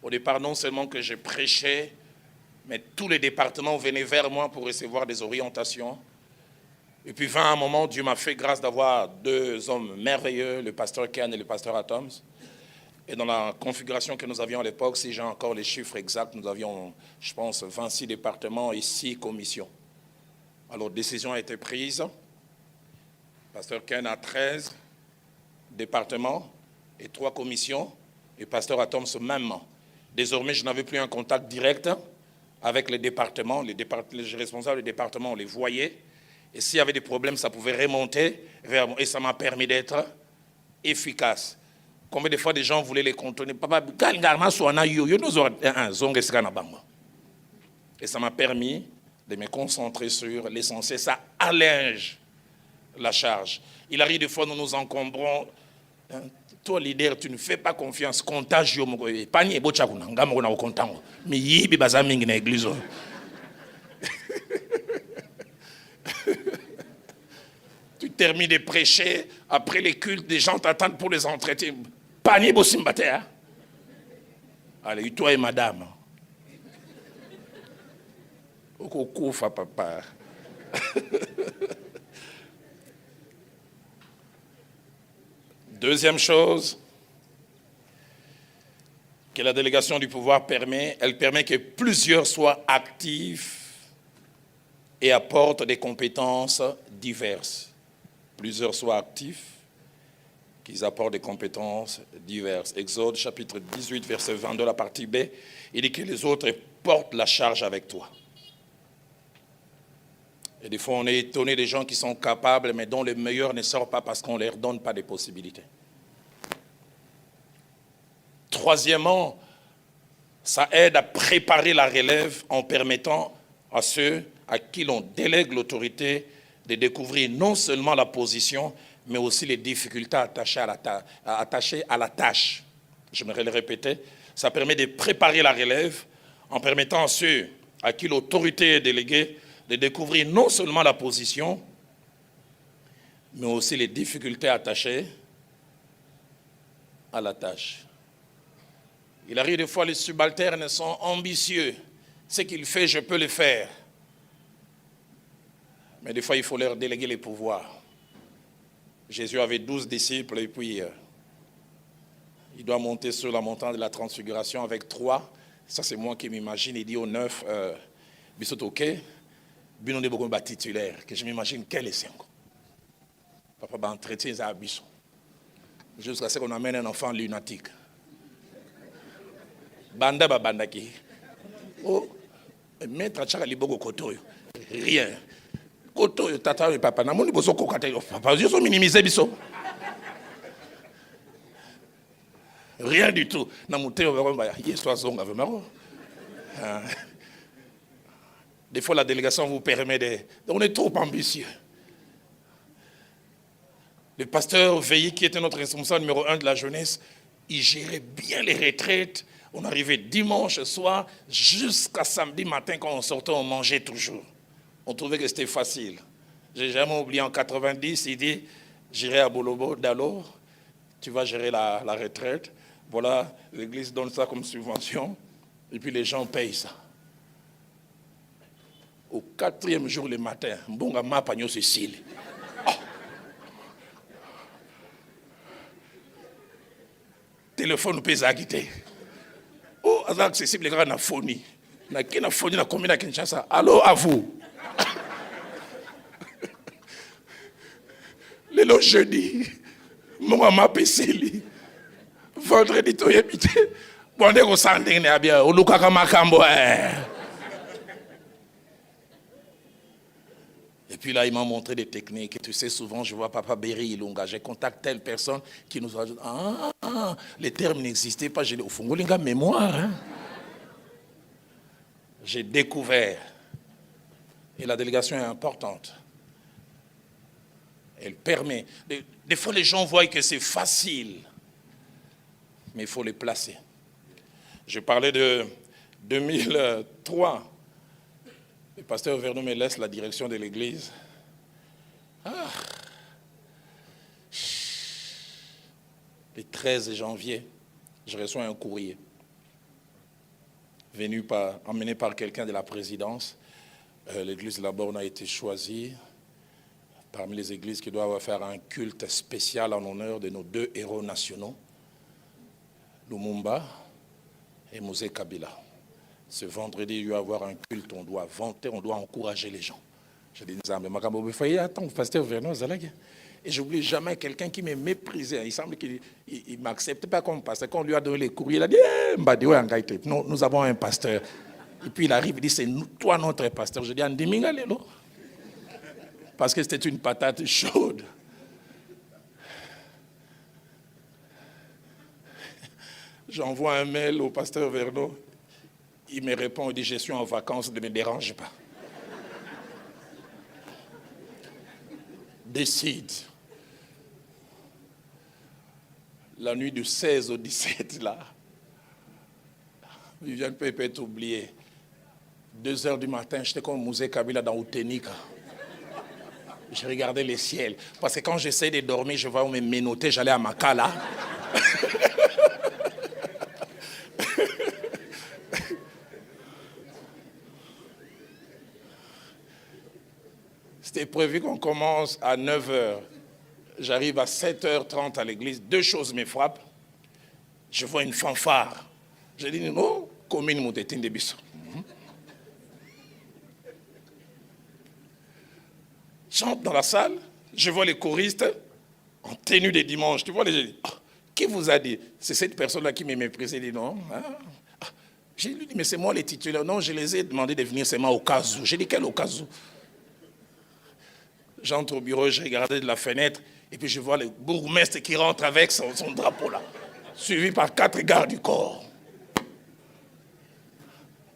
au départ, non seulement que je prêchais, mais tous les départements venaient vers moi pour recevoir des orientations. Et puis, vint un moment, Dieu m'a fait grâce d'avoir deux hommes merveilleux, le pasteur Ken et le pasteur Atoms. Et dans la configuration que nous avions à l'époque, si j'ai encore les chiffres exacts, nous avions, je pense, 26 départements et 6 commissions. Alors, décision a été prise. Pasteur Ken a 13 départements et 3 commissions, et pasteur Atoms même. Désormais, je n'avais plus un contact direct avec les départements. Les responsables des départements, on les voyait. Et s'il y avait des problèmes, ça pouvait remonter vers moi. Et ça m'a permis d'être efficace. Combien de fois des gens voulaient les contourner? Et ça m'a permis de me concentrer sur l'essentiel. Ça allège la charge. Il arrive des fois, nous nous encombrons. Toi, leader, tu ne fais pas confiance. Contagieux. Tu termines de prêcher, après les cultes, des gens t'attendent pour les entretiens. Panier Bossimbate. Allez, toi et madame. Okokoufa, papa. Deuxième chose que la délégation du pouvoir permet, elle permet que plusieurs soient actifs et apportent des compétences diverses. Plusieurs soient actifs, qu'ils apportent des compétences diverses. Exode chapitre 18, verset 22, la partie B, il dit que les autres portent la charge avec toi. Et des fois, on est étonné des gens qui sont capables, mais dont le meilleur ne sort pas parce qu'on ne leur donne pas de possibilités. Troisièmement, ça aide à préparer la relève en permettant à ceux à qui l'on délègue l'autorité de découvrir non seulement la position, mais aussi les difficultés attachées à la tâche. J'aimerais le répéter. Ça permet de préparer la relève en permettant à ceux à qui l'autorité est déléguée de découvrir non seulement la position, mais aussi les difficultés attachées à la tâche. Il arrive des fois, les subalternes sont ambitieux. Ce qu'il fait, je peux le faire. Mais des fois, il faut leur déléguer les pouvoirs. Jésus avait 12 disciples et puis il doit monter sur la montagne de la transfiguration avec 3. Ça, c'est moi qui m'imagine. Il dit aux 9, Bissotoke, Binon de Bogomba titulaire, que je m'imagine quel est 5. Papa va entretien à Bissot. Jusqu'à ce qu'on amène un enfant lunatique. Banda bandaki. Oh, maître Tchaka Libogo Kotoyo. Rien. Kotoyo, tata et papa. Namoni bozo kokate. Papa, je suis minimisé biso. Rien du tout. Namuteo veromba. Histoire zonga vraiment. Des fois, la délégation vous permet de... On est trop ambitieux. Le pasteur Veilly, qui était notre responsable numéro 1 de la jeunesse, il gérait bien les retraites. On arrivait dimanche soir jusqu'à samedi matin quand on sortait, on mangeait toujours. On trouvait que c'était facile. J'ai jamais oublié en 90, il dit, j'irai à Bolobo, Dalo, tu vas gérer la retraite. Voilà, l'église donne ça comme subvention, et puis les gens payent ça. Au 4e jour le matin, Mbonga m'a pagno Cécile. Oh. Téléphone pèse à quitter. Oh, accessible les gars na phonie. Na qui na phonie na combien à Kinshasa. Allô à vous. Le jeudi, Mbonga m'a Cécile. Vendredi to yebité. Bon dès qu'on s'entend na bien, au lukaka makambo. Et puis là, il m'a montré des techniques. Et tu sais, souvent, je vois Papa Berry Ilunga. J'ai contacté telle personne qui nous a dit, les termes n'existaient pas. J'ai dit, au fond, il y a mémoire. Hein? J'ai découvert. Et la délégation est importante. Elle permet. Des fois, les gens voient que c'est facile. Mais il faut les placer. Je parlais de 2003. Le pasteur Vernon me laisse la direction de l'église. Le 13 janvier, je reçois un courrier emmené par quelqu'un de la présidence. L'église de la Borne a été choisie parmi les églises qui doivent faire un culte spécial en honneur de nos 2 héros nationaux, Lumumba et Mosé Kabila. Ce vendredi, il doit y avoir un culte, on doit vanter, on doit encourager les gens. Je dis, attends, pasteur Vernon, et je n'oublie jamais quelqu'un qui me méprisait. Il semble qu'il ne m'acceptait pas comme pasteur. Quand on lui a donné les courriers, il a dit, non, nous avons un pasteur. Et puis il arrive, il dit, c'est toi notre pasteur. Je dis, Andiminga Lelo. Parce que c'était une patate chaude. J'envoie un mail au pasteur Vernon. Il me répond, il dit, je suis en vacances, ne me dérange pas. Décide. La nuit du 16 au 17, là, Viviane peut être oubliée. 2h du matin, j'étais comme Mosé Kabila dans Outenika. Je regardais les ciels. Parce que quand j'essaie de dormir, je vois où me ménoter, j'allais à Makala. C'était prévu qu'on commence à 9h. J'arrive à 7h30 à l'église. 2 choses me frappent. Je vois une fanfare. Je dis, non, commune Moutetine de Bissau. J'entre dans la salle, je vois les choristes en tenue de dimanche. Tu vois, les gens, qui vous a dit? C'est cette personne-là qui me méprisait. Il dit, non. J'ai lui dit, mais c'est moi les titulaires. Non, je les ai demandé de venir seulement au cas où. J'ai dit, quel au cas où? J'entre au bureau, je regardais de la fenêtre, et puis je vois le bourgmestre qui rentre avec son drapeau là, suivi par 4 gardes du corps.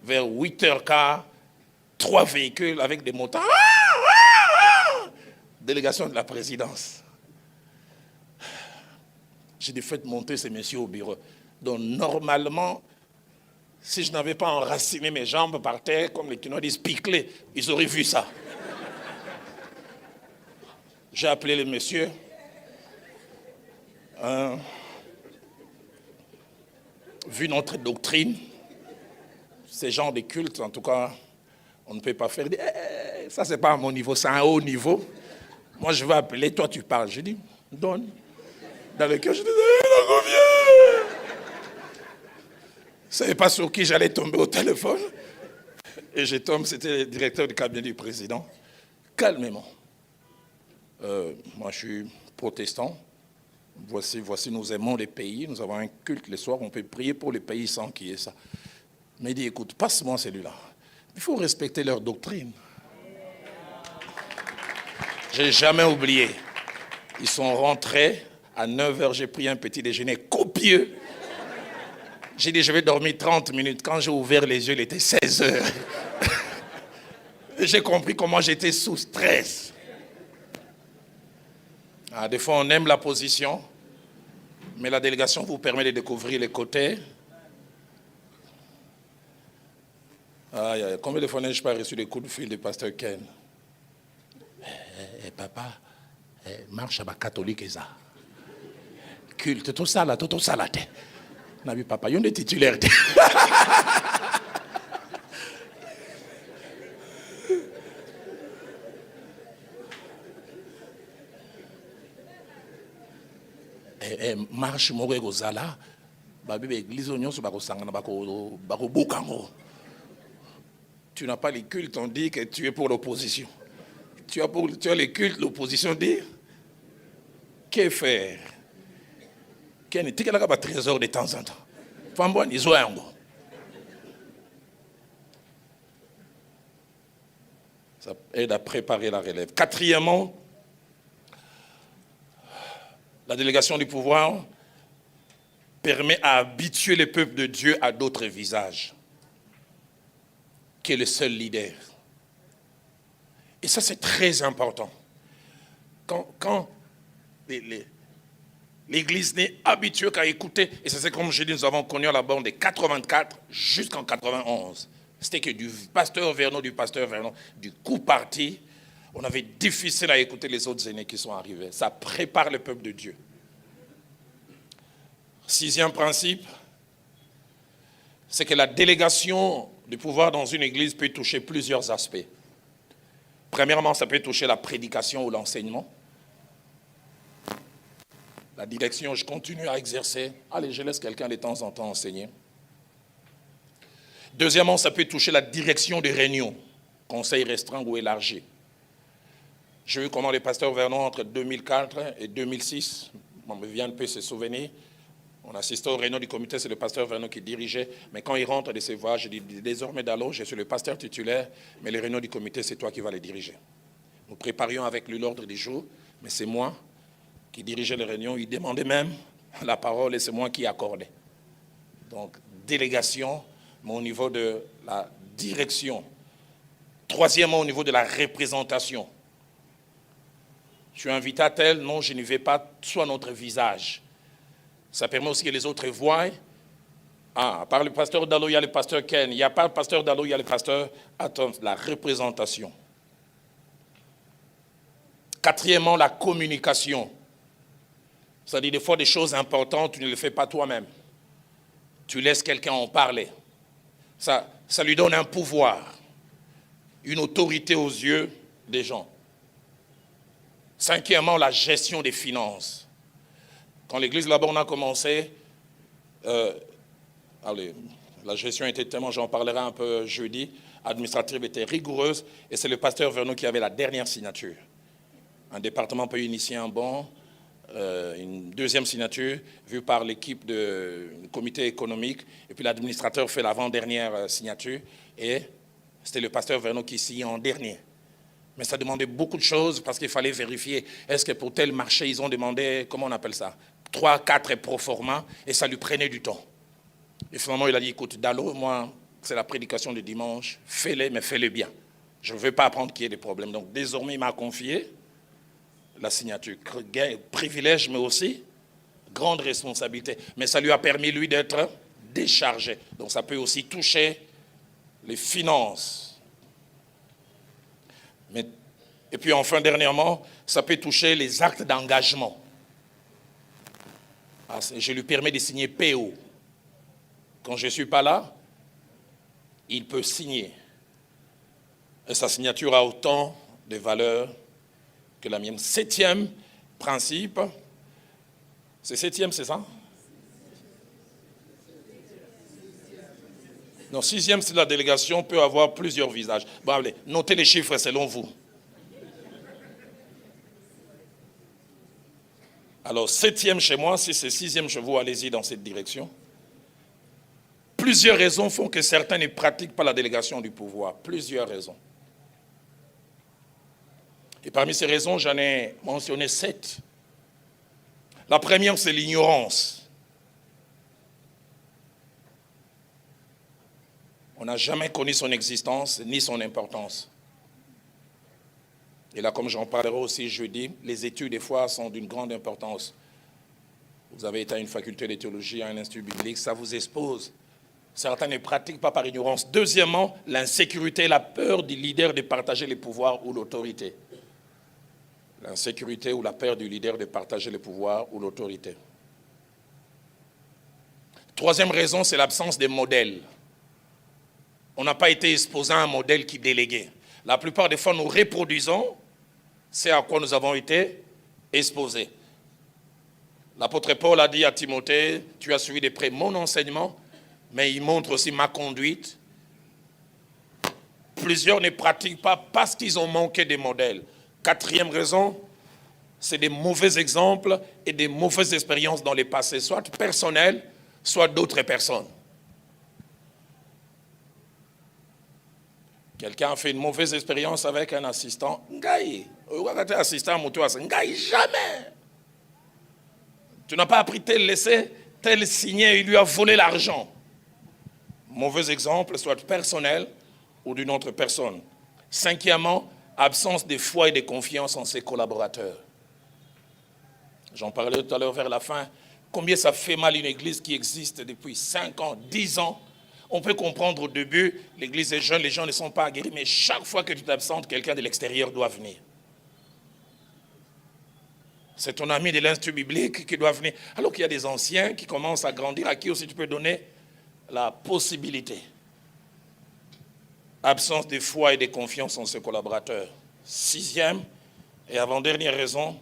Vers 8h15, 3 véhicules avec des motards. Délégation de la présidence. J'ai dû faire monter ces messieurs au bureau. Donc normalement, si je n'avais pas enraciné mes jambes par terre, comme les Quinois disent, piclés, ils auraient vu ça. J'ai appelé le monsieur. Vu notre doctrine, ces genres de cultes, en tout cas, on ne peut pas faire. Ça, c'est pas à mon niveau, c'est à un haut niveau. Moi, je vais appeler, toi, tu parles. Je dis, donne. Dans le cœur, je dis, combien? Je ne savais pas sur qui j'allais tomber au téléphone. Et je tombe, c'était le directeur du cabinet du président. Calmement. Moi, je suis protestant. Voici, nous aimons les pays. Nous avons un culte le soir. On peut prier pour les pays sans qu'il y ait ça. Mais il dit, écoute, passe-moi celui-là. Il faut respecter leur doctrine. Je n'ai jamais oublié. Ils sont rentrés. À 9h, j'ai pris un petit déjeuner copieux. J'ai dit, je vais dormir 30 minutes. Quand j'ai ouvert les yeux, il était 16h. J'ai compris comment j'étais sous stress. Des fois, on aime la position, mais la délégation vous permet de découvrir les côtés. Combien de fois n'ai-je pas reçu des coups de fil du pasteur Ken? papa, marche à ma catholique et ça. Culte, tout ça là. N'a vu papa, il y a une titulaire. Marche moko ekozala babi église nyonso bakosangana bakobukango. Tu n'as pas les cultes, on dit que tu es pour l'opposition. Tu as les cultes, l'opposition dit que faire? Quel est le trésor de temps en temps? Fambouan izoyango. Ça aide à préparer la relève. Quatrièmement, la délégation du pouvoir permet à habituer les peuples de Dieu à d'autres visages, qui est le seul leader. Et ça, c'est très important. Quand l'Église n'est habituée qu'à écouter, et ça c'est comme je dis, nous avons connu à la bande de 84 jusqu'en 91. C'était que du pasteur Vernon, du coup parti, on avait difficile à écouter les autres aînés qui sont arrivés. Ça prépare le peuple de Dieu. Sixième principe, c'est que la délégation du pouvoir dans une église peut toucher plusieurs aspects. Premièrement, ça peut toucher la prédication ou l'enseignement. La direction, je continue à exercer. Allez, je laisse quelqu'un de temps en temps enseigner. Deuxièmement, ça peut toucher la direction des réunions, conseil restreint ou élargi. J'ai vu comment les pasteurs Vernon, entre 2004 et 2006, on me vient un peu se souvenir, on assistait aux réunions du comité, c'est le pasteur Vernon qui dirigeait, mais quand il rentre de ses voix, je dis, désormais d'alors, je suis le pasteur titulaire, mais les réunions du comité, c'est toi qui vas les diriger. Nous préparions avec lui l'ordre du jour, mais c'est moi qui dirigeais les réunions, il demandait même la parole et c'est moi qui accordais. Donc, délégation, mais au niveau de la direction. Troisièmement, au niveau de la représentation. Je suis invité à tel, non, je ne vais pas, soit notre visage. Ça permet aussi que les autres voient. Ah, à part le pasteur Dalo, il y a le pasteur Ken. Il n'y a pas le pasteur Dalo, il y a le pasteur. Attends, la représentation. Quatrièmement, la communication. C'est-à-dire, des fois, des choses importantes, tu ne les fais pas toi-même. Tu laisses quelqu'un en parler. Ça lui donne un pouvoir, une autorité aux yeux des gens. Cinquièmement, la gestion des finances. Quand l'église là-bas, on a commencé, la gestion était tellement, j'en parlerai un peu jeudi, administrative était rigoureuse, et c'est le pasteur Vernon qui avait la dernière signature. Un département peut initier un bon, une deuxième signature vue par l'équipe du comité économique, et puis l'administrateur fait l'avant-dernière signature, et c'était le pasteur Vernon qui signait en dernier. Mais ça demandait beaucoup de choses parce qu'il fallait vérifier. Est-ce que pour tel marché, ils ont demandé, comment on appelle ça, 3, 4 proforma, et ça lui prenait du temps. Et finalement, il a dit, écoute, Dalo, moi, c'est la prédication du dimanche, fais-le, mais fais-le bien. Je ne veux pas apprendre qu'il y ait des problèmes. Donc, désormais, il m'a confié la signature. Privilège, mais aussi grande responsabilité. Mais ça lui a permis, lui, d'être déchargé. Donc, ça peut aussi toucher les finances. Et puis enfin, dernièrement, ça peut toucher les actes d'engagement. Je lui permets de signer PO. Quand je ne suis pas là, il peut signer. Et sa signature a autant de valeur que la mienne. Septième principe, c'est septième, c'est ça? Non, sixième, c'est la délégation peut avoir plusieurs visages. Bon, allez, notez les chiffres selon vous. Alors, septième chez moi, si c'est sixième chez vous, allez-y dans cette direction. Plusieurs raisons font que certains ne pratiquent pas la délégation du pouvoir. Plusieurs raisons. Et parmi ces raisons, j'en ai mentionné 7. La première, c'est l'ignorance. On n'a jamais connu son existence ni son importance. Et là, comme j'en parlerai aussi jeudi, les études, des fois, sont d'une grande importance. Vous avez été à une faculté de théologie, à un institut biblique, ça vous expose. Certains ne pratiquent pas par ignorance. Deuxièmement, l'insécurité, la peur du leader de partager les pouvoirs ou l'autorité. L'insécurité ou la peur du leader de partager le pouvoir ou l'autorité. Troisième raison, c'est l'absence de modèles. On n'a pas été exposé à un modèle qui déléguait. La plupart des fois, nous reproduisons ce à quoi nous avons été exposés. L'apôtre Paul a dit à Timothée, tu as suivi de près mon enseignement, mais il montre aussi ma conduite. Plusieurs ne pratiquent pas parce qu'ils ont manqué de modèles. Quatrième raison, c'est des mauvais exemples et des mauvaises expériences dans le passé, soit personnelles, soit d'autres personnes. Quelqu'un a fait une mauvaise expérience avec un assistant. Ngaï, assistant Ngaï, jamais. Tu n'as pas appris tel laisser, tel signer, il lui a volé l'argent. Mauvais exemple, soit personnel ou d'une autre personne. Cinquièmement, absence de foi et de confiance en ses collaborateurs. J'en parlais tout à l'heure vers la fin. Combien ça fait mal une église qui existe depuis 5 ans, 10 ans. On peut comprendre au début, l'église est jeune, les gens ne sont pas aguerris, mais chaque fois que tu t'absentes, quelqu'un de l'extérieur doit venir. C'est ton ami de l'Institut biblique qui doit venir. Alors qu'il y a des anciens qui commencent à grandir, à qui aussi tu peux donner la possibilité. Absence de foi et de confiance en ses collaborateurs. Sixième et avant-dernière raison,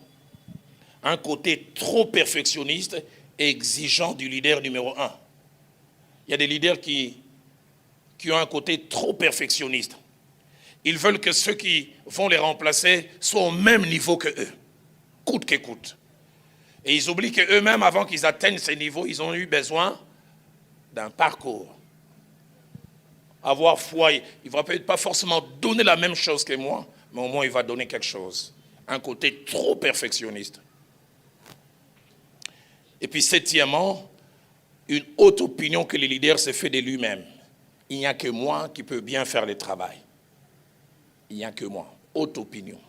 un côté trop perfectionniste et exigeant du leader numéro 1. Il y a des leaders qui ont un côté trop perfectionniste. Ils veulent que ceux qui vont les remplacer soient au même niveau que eux, coûte que coûte. Et ils oublient qu'eux-mêmes, avant qu'ils atteignent ces niveaux, ils ont eu besoin d'un parcours. Avoir foi, il ne va peut-être pas forcément donner la même chose que moi, mais au moins il va donner quelque chose. Un côté trop perfectionniste. Et puis septièmement, une haute opinion que le leader se fait de lui-même. Il n'y a que moi qui peux bien faire le travail. Il n'y a que moi. Haute opinion.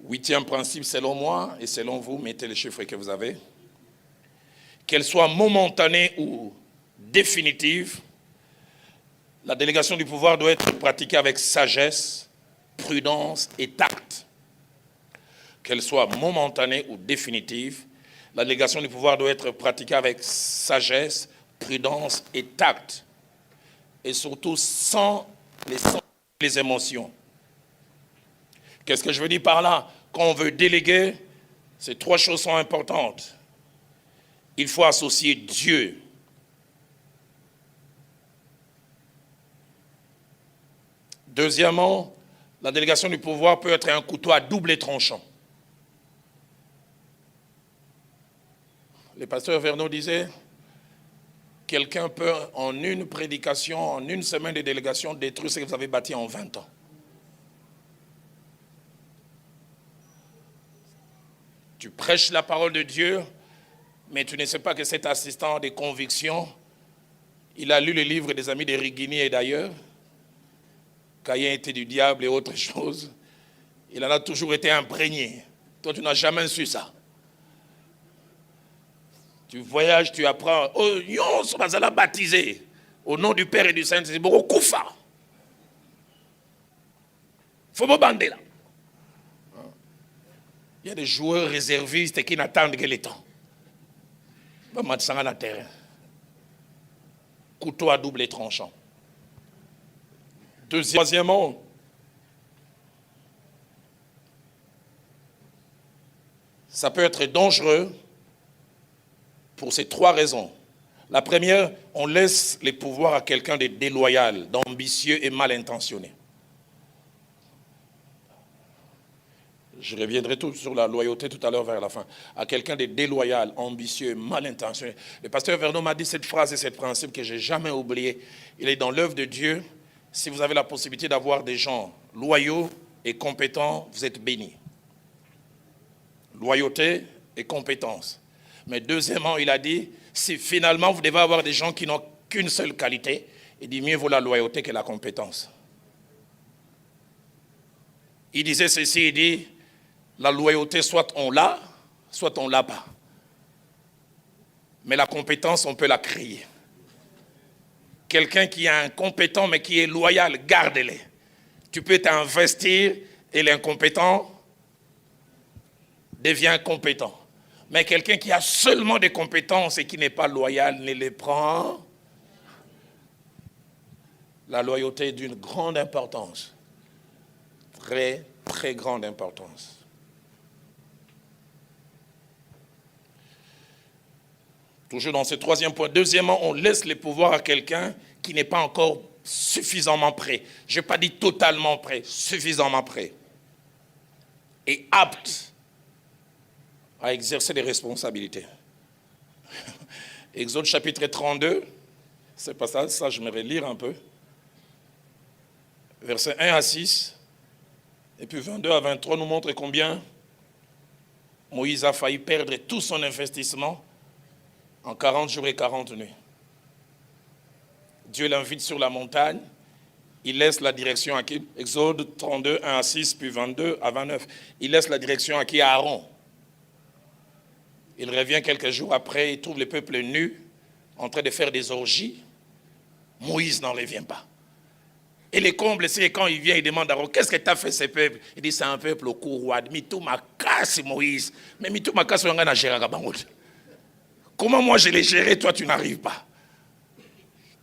Huitième principe, selon moi et selon vous, mettez les chiffres que vous avez. Qu'elle soit momentanée ou définitive, la délégation du pouvoir doit être pratiquée avec sagesse, prudence et tact. Qu'elle soit momentanée ou définitive, la délégation du pouvoir doit être pratiquée avec sagesse, prudence et tact. Et surtout sans les émotions. Qu'est-ce que je veux dire par là? Quand on veut déléguer, ces 3 choses sont importantes. Il faut associer Dieu. Deuxièmement, la délégation du pouvoir peut être un couteau à double tranchant. Le pasteur Verneau disait, quelqu'un peut en une prédication, en une semaine de délégation, détruire ce que vous avez bâti en 20 ans. Tu prêches la parole de Dieu, mais tu ne sais pas que cet assistant de conviction, il a lu le livre des amis de Rigini et d'ailleurs, Caïn était du diable et autre chose. Il en a toujours été imprégné. Toi, tu n'as jamais su ça. Tu voyages, tu apprends. Oh, yon, on va baptiser au nom du Père et du Saint-Esprit. Koufa. Faut me bander là. Il y a des joueurs réservistes qui n'attendent que le temps. Pas match sur le terrain. Couteau à double tranchant. Troisièmement, ça peut être dangereux pour ces 3 raisons. La première, on laisse les pouvoirs à quelqu'un de déloyal, d'ambitieux et mal intentionné. Je reviendrai tout sur la loyauté tout à l'heure vers la fin. À quelqu'un de déloyal, ambitieux et mal intentionné. Le pasteur Verneau m'a dit cette phrase et ce principe que je n'ai jamais oublié. Il est dans l'œuvre de Dieu. Si vous avez la possibilité d'avoir des gens loyaux et compétents, vous êtes bénis. Loyauté et compétence. Mais deuxièmement, il a dit, si finalement vous devez avoir des gens qui n'ont qu'une seule qualité, il dit mieux vaut la loyauté que la compétence. Il disait ceci, il dit, la loyauté, soit on l'a pas. Mais la compétence, on peut la créer. Quelqu'un qui est incompétent mais qui est loyal, garde-le. Tu peux t'investir et l'incompétent devient compétent. Mais quelqu'un qui a seulement des compétences et qui n'est pas loyal ne les prend. La loyauté est d'une grande importance. Très, très grande importance. Toujours dans ce troisième point. Deuxièmement, on laisse les pouvoirs à quelqu'un qui n'est pas encore suffisamment prêt. Je n'ai pas dit totalement prêt, suffisamment prêt. Et apte à exercer des responsabilités. Exode chapitre 32, c'est pas ça, ça je vais lire un peu. Versets 1 à 6, et puis 22 à 23 nous montrent combien Moïse a failli perdre tout son investissement en 40 jours et 40 nuits. Dieu l'invite sur la montagne, il laisse la direction à qui? Exode 32, 1 à 6, puis 22 à 29. Il laisse la direction à qui? À Aaron. Il revient quelques jours après, il trouve le peuple nu, en train de faire des orgies. Moïse n'en revient pas. Et les combles, c'est quand il vient, il demande à Aaron, qu'est-ce que tu as fait ce peuple? Il dit, c'est un peuple au courroie. Mitou ma casse, Moïse. Mais mitou ma casse, on a géré à Bangout. Comment moi je l'ai géré, toi tu n'arrives pas?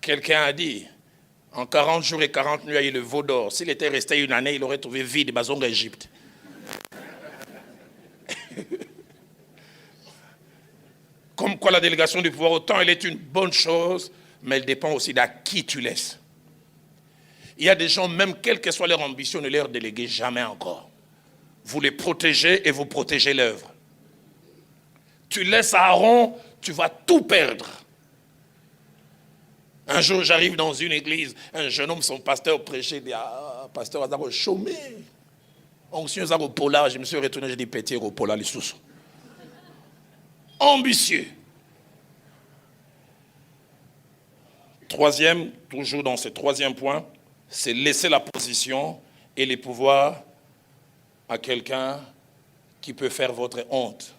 Quelqu'un a dit, en 40 jours et 40 nuits, il y a eu le veau d'or. S'il était resté une année, il aurait trouvé vide, Bazon d'Égypte. Comme quoi la délégation du pouvoir, autant elle est une bonne chose, mais elle dépend aussi d'à qui tu laisses. Il y a des gens, même quelle que soit leur ambition, ne leur déléguez jamais encore. Vous les protégez et vous protégez l'œuvre. Tu laisses Aaron, tu vas tout perdre. Un jour, j'arrive dans une église, un jeune homme, son pasteur prêchait, il dit, ah, pasteur, Azaro, chômé. Onction Azaro Pola, je me suis retourné, j'ai dit, pété au Pola, les sous. Ambitieux. Troisième, toujours dans ce troisième point, c'est laisser la position et les pouvoirs à quelqu'un qui peut faire votre honte.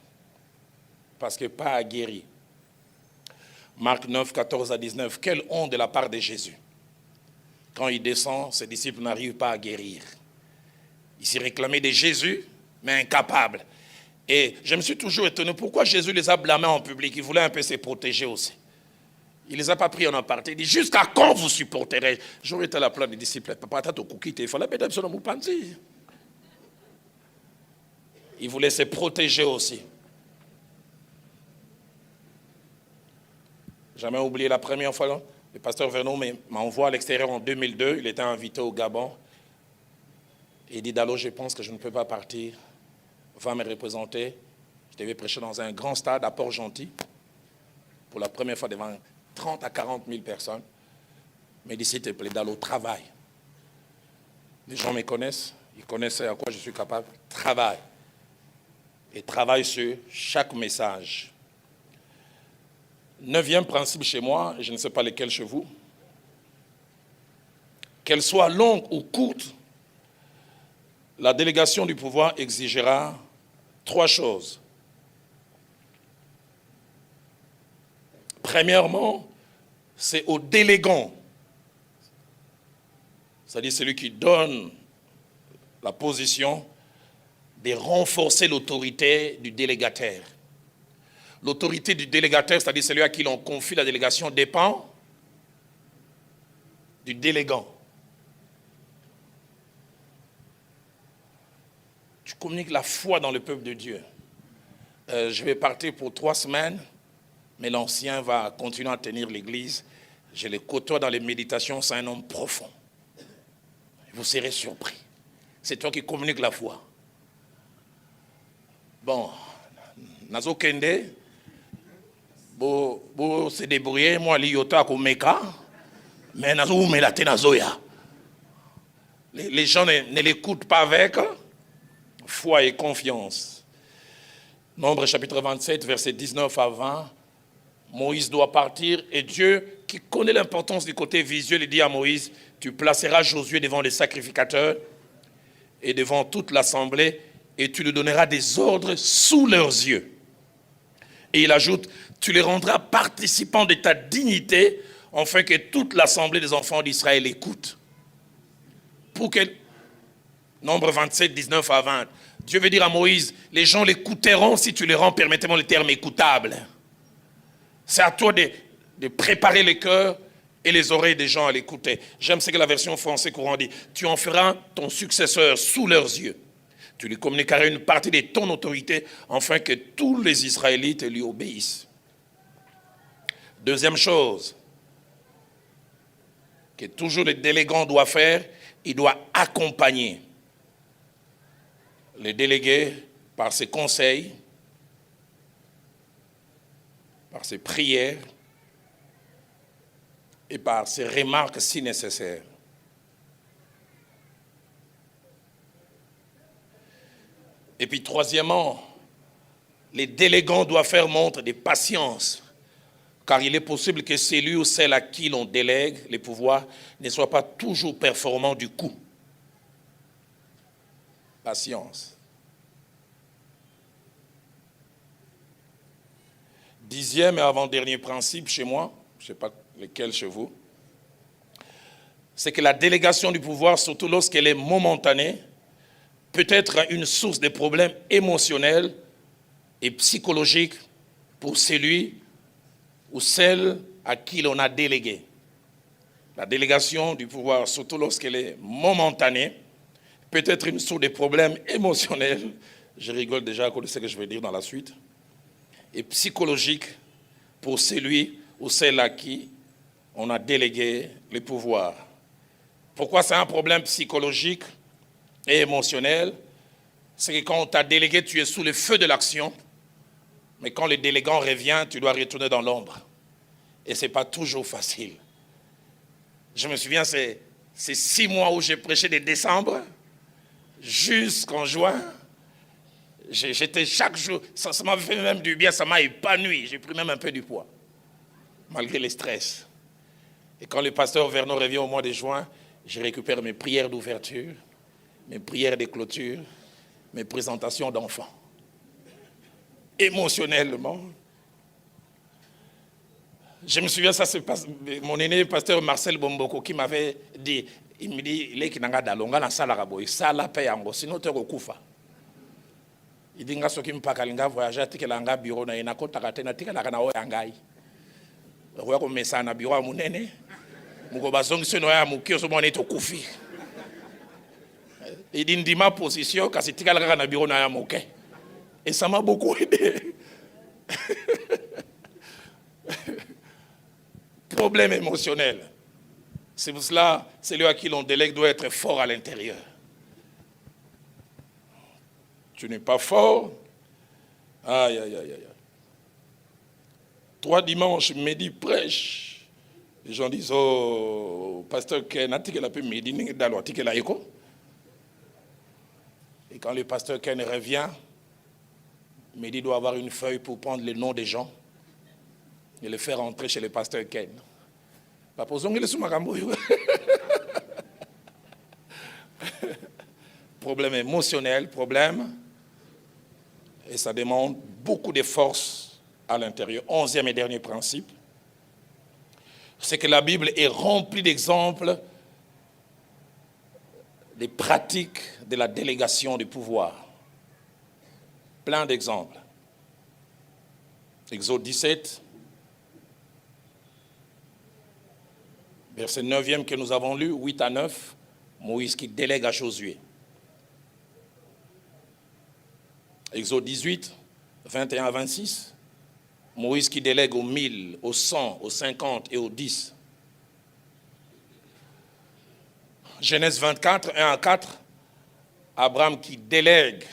Parce que pas aguerri. Marc 9, 14 à 19. Quelle honte de la part de Jésus. Quand il descend, ses disciples n'arrivent pas à guérir. Il s'est réclamé de Jésus, mais incapable. Et je me suis toujours étonné pourquoi Jésus les a blâmés en public. Il voulait un peu se protéger aussi. Il ne les a pas pris en aparté. Il dit, jusqu'à quand vous supporterez? J'aurais été à la place des disciples. Papa, t'as tout quitter. Il fallait mettre sur le moupanzi. Il voulait se protéger aussi. Jamais oublié la première fois, le pasteur Vernon m'a envoyé à l'extérieur en 2002. Il était invité au Gabon. Et il dit, Dalo, je pense que je ne peux pas partir. Va me représenter. Je devais prêcher dans un grand stade à Port-Gentil. Pour la première fois devant 30 à 40 000 personnes. Mais il dit, s'il te plaît, Dalo, travaille. Les gens me connaissent. Ils connaissent à quoi je suis capable. Travaille. Et travaille sur chaque message. 9e principe chez moi, je ne sais pas lesquels chez vous. Qu'elle soit longue ou courte, la délégation du pouvoir exigera 3 choses. Premièrement, c'est au délégant, c'est-à-dire celui qui donne la position, de renforcer l'autorité du délégataire. L'autorité du délégataire, c'est-à-dire celui à qui l'on confie la délégation, dépend du délégant. Tu communiques la foi dans le peuple de Dieu. Je vais partir pour 3 semaines, mais l'ancien va continuer à tenir l'église. Je le côtoie dans les méditations, c'est un homme profond. Vous serez surpris. C'est toi qui communiques la foi. Bon, Nazo Kende, Bo se débrouiller, moi, l'Iota Komeka, mais Nazo Melate Nazoya. Les gens ne l'écoutent pas avec foi et confiance. Nombre chapitre 27, verset 19 à 20. Moïse doit partir et Dieu, qui connaît l'importance du côté visuel, il dit à Moïse, tu placeras Josué devant les sacrificateurs et devant toute l'assemblée et tu lui donneras des ordres sous leurs yeux. Et il ajoute, tu les rendras participants de ta dignité afin que toute l'assemblée des enfants d'Israël écoute. Pour que Nombre 27, 19 à 20. Dieu veut dire à Moïse, les gens l'écouteront si tu les rends, permettez-moi le terme, écoutable. C'est à toi de préparer les cœurs et les oreilles des gens à l'écouter. J'aime ce que la version française courant dit. Tu en feras ton successeur sous leurs yeux. Tu lui communiqueras une partie de ton autorité afin que tous les Israélites lui obéissent. Deuxième chose que toujours le délégant doit faire, il doit accompagner les délégués par ses conseils, par ses prières et par ses remarques si nécessaires. Et puis troisièmement, les délégants doivent faire montre de patience, car il est possible que celui ou celle à qui l'on délègue les pouvoirs ne soit pas toujours performant du coup. Patience. 10e et avant-dernier principe chez moi, je ne sais pas lequel chez vous, c'est que la délégation du pouvoir, surtout lorsqu'elle est momentanée, peut être une source de problèmes émotionnels et psychologiques pour celui ou celle à qui l'on a délégué. La délégation du pouvoir, surtout lorsqu'elle est momentanée, peut être une source de problèmes émotionnels, je rigole déjà à cause de ce que je vais dire dans la suite, et psychologiques pour celui ou celle à qui on a délégué le pouvoir. Pourquoi c'est un problème psychologique et émotionnel? C'est que quand on t'a délégué, tu es sous le feu de l'action, mais quand le délégant revient, tu dois retourner dans l'ombre. Et ce n'est pas toujours facile. Je me souviens, c'est 6 mois où j'ai prêché de décembre jusqu'en juin. J'étais chaque jour, ça m'a fait même du bien, ça m'a épanoui. J'ai pris même un peu du poids, malgré le stress. Et quand le pasteur Vernon revient au mois de juin, je récupère mes prières d'ouverture, mes prières de clôture, mes présentations d'enfants. Émotionnellement. Je me souviens, ça c'est mon aîné, pasteur Marcel Bomboko, qui m'avait dit, il me dit, il est qui n'a pas d'alonga dans la raboy, ça la paye en gros, sinon tu es au koufa. Il dit, ce qui me parle, il voyager, il a un bureau, il a un compte à rater, il a un gaï. Il a un bureau à mon aîné. Il dit, dit ma position, car c'est un bureau à moquer. Et ça m'a beaucoup aidé. Problème émotionnel. C'est pour cela, celui à qui l'on délègue doit être fort à l'intérieur. Tu n'es pas fort. Aïe, aïe, aïe, aïe. 3 dimanches, midi prêche. Les gens disent, oh, pasteur Ken, a pu midi, et quand le pasteur Ken revient, Mehdi doit avoir une feuille pour prendre les noms des gens et les faire entrer chez le pasteur Ken. Problème émotionnel, problème, et ça demande beaucoup de force à l'intérieur. 11e et dernier principe, c'est que la Bible est remplie d'exemples des pratiques de la délégation du pouvoir. Plein d'exemples. Exode 17, verset 9e que nous avons lu, 8 à 9, Moïse qui délègue à Josué. Exode 18, 21 à 26, Moïse qui délègue aux 1000, aux 100, aux 50 et aux 10. Genèse 24, 1 à 4, Abraham qui délègue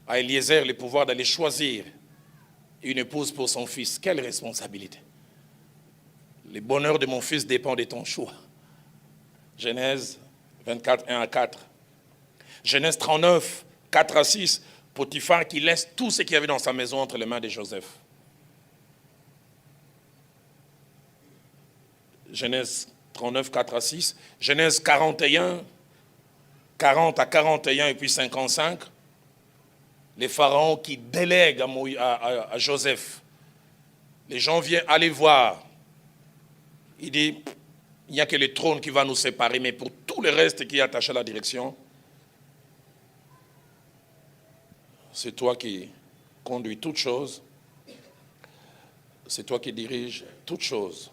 à Eliezer le pouvoir d'aller choisir une épouse pour son fils. Quelle responsabilité! Le bonheur de mon fils dépend de ton choix. Genèse 24, 1 à 4. Genèse 39, 4 à 6, Potiphar qui laisse tout ce qu'il y avait dans sa maison entre les mains de Joseph. Genèse 39, 4 à 6. Genèse 41, 40 à 41 et puis 55. Les pharaons qui délèguent à Joseph. Les gens viennent aller voir. Il dit, il n'y a que le trône qui va nous séparer, mais pour tout le reste qui est attaché à la direction, C'est toi qui conduis toutes choses. C'est toi qui diriges toutes choses.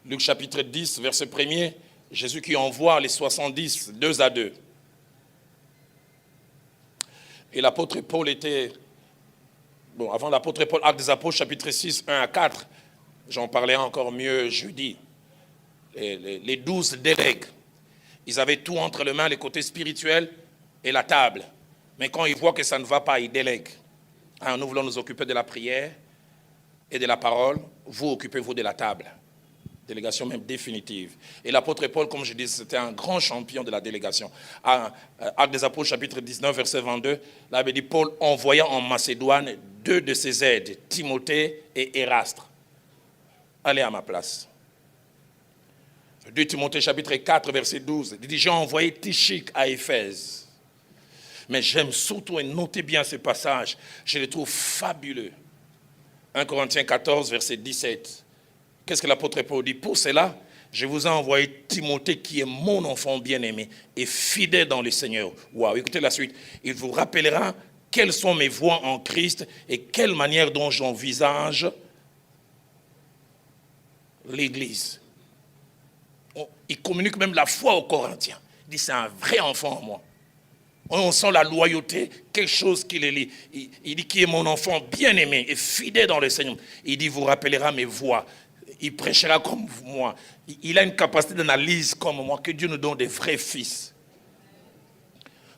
Luc chapitre 10, verset 1er, Jésus qui envoie les 70, 2 à 2. Et l'apôtre Paul était, avant l'apôtre Paul, Actes des Apôtres, chapitre 6, 1 à 4, j'en parlais encore mieux jeudi. Les 12 délègues, ils avaient tout entre les mains, les côtés spirituels et la table. Mais quand ils voient que ça ne va pas, ils délèguent. Nous voulons nous occuper de la prière et de la parole, vous occupez-vous de la table. Délégation même définitive. Et l'apôtre Paul, comme je dis, c'était un grand champion de la délégation. Actes des Apôtres, chapitre 19, verset 22, là, il dit, Paul envoya en Macédoine 2 de ses aides, Timothée et Érastre. Allez à ma place. 2 Timothée, chapitre 4, verset 12, il dit, j'ai envoyé Tychique à Éphèse. Mais j'aime surtout, et notez bien ce passage, je le trouve fabuleux. 1 Corinthiens 14, verset 17. Qu'est-ce que l'apôtre Paul dit? Pour cela, je vous ai envoyé Timothée qui est mon enfant bien-aimé et fidèle dans le Seigneur. Waouh, écoutez la suite. Il vous rappellera quelles sont mes voies en Christ et quelle manière dont j'envisage l'Église. Il communique même la foi aux Corinthiens. Il dit, c'est un vrai enfant en moi. On sent la loyauté, quelque chose qui les lie. Il dit qui est mon enfant bien-aimé et fidèle dans le Seigneur. Il dit, vous rappellera mes voies. Il prêchera comme moi. Il a une capacité d'analyse comme moi. Que Dieu nous donne des vrais fils.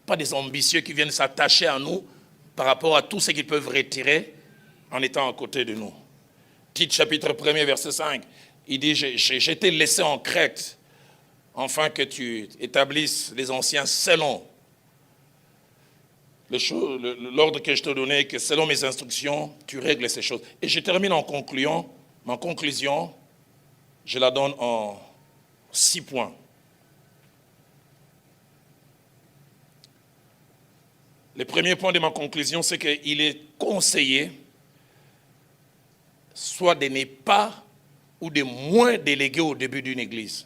Pas des ambitieux qui viennent s'attacher à nous par rapport à tout ce qu'ils peuvent retirer en étant à côté de nous. Tite chapitre 1er verset 5. Il dit, j'ai été laissé en Crète afin que tu établisses les anciens selon l'ordre que je te donnais, que selon mes instructions, tu règles ces choses. Et je termine en concluant. Ma conclusion, je la donne en 6 points. Le premier point de ma conclusion, c'est qu'il est conseillé soit de ne pas ou de moins déléguer au début d'une église.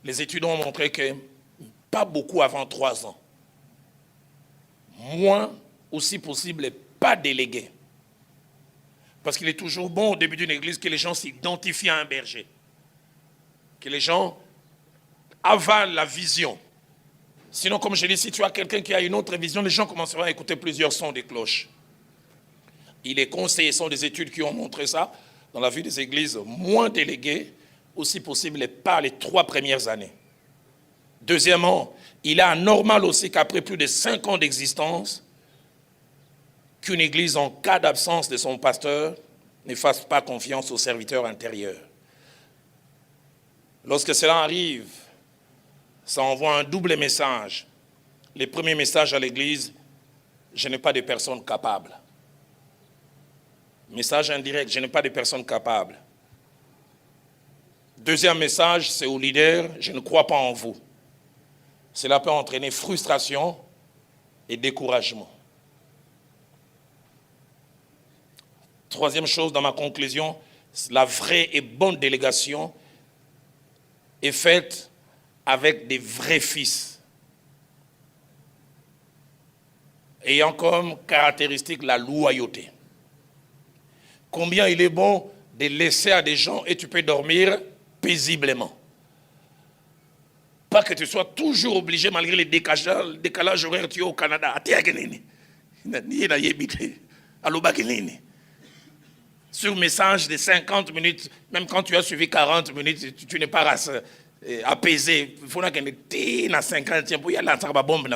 Les études ont montré que pas beaucoup avant 3 ans. Moins, aussi possible, pas déléguer. Parce qu'il est toujours bon au début d'une église que les gens s'identifient à un berger. Que les gens avalent la vision. Sinon, comme je dis, si tu as quelqu'un qui a une autre vision, les gens commenceront à écouter plusieurs sons des cloches. Il est conseillé, ce sont des études qui ont montré ça, dans la vie des églises, moins déléguées, aussi possible, pas les 3 premières années. Deuxièmement, il est anormal aussi qu'après plus de 5 ans d'existence, qu'une église, en cas d'absence de son pasteur, ne fasse pas confiance au serviteur intérieur. Lorsque cela arrive, ça envoie un double message. Le premier message à l'église, je n'ai pas de personnes capables. Message indirect, je n'ai pas de personnes capables. Deuxième message, c'est au leader, je ne crois pas en vous. Cela peut entraîner frustration et découragement. Troisième chose dans ma conclusion, la vraie et bonne délégation est faite avec des vrais fils, ayant comme caractéristique la loyauté. Combien il est bon de laisser à des gens et tu peux dormir paisiblement. Pas que tu sois toujours obligé, malgré les décalages horaires tu es au Canada. Sur message de 50 minutes, même quand tu as suivi 40 minutes, tu n'es pas apaisé. Il faut que tu aies 50 pour y aller à la bombe.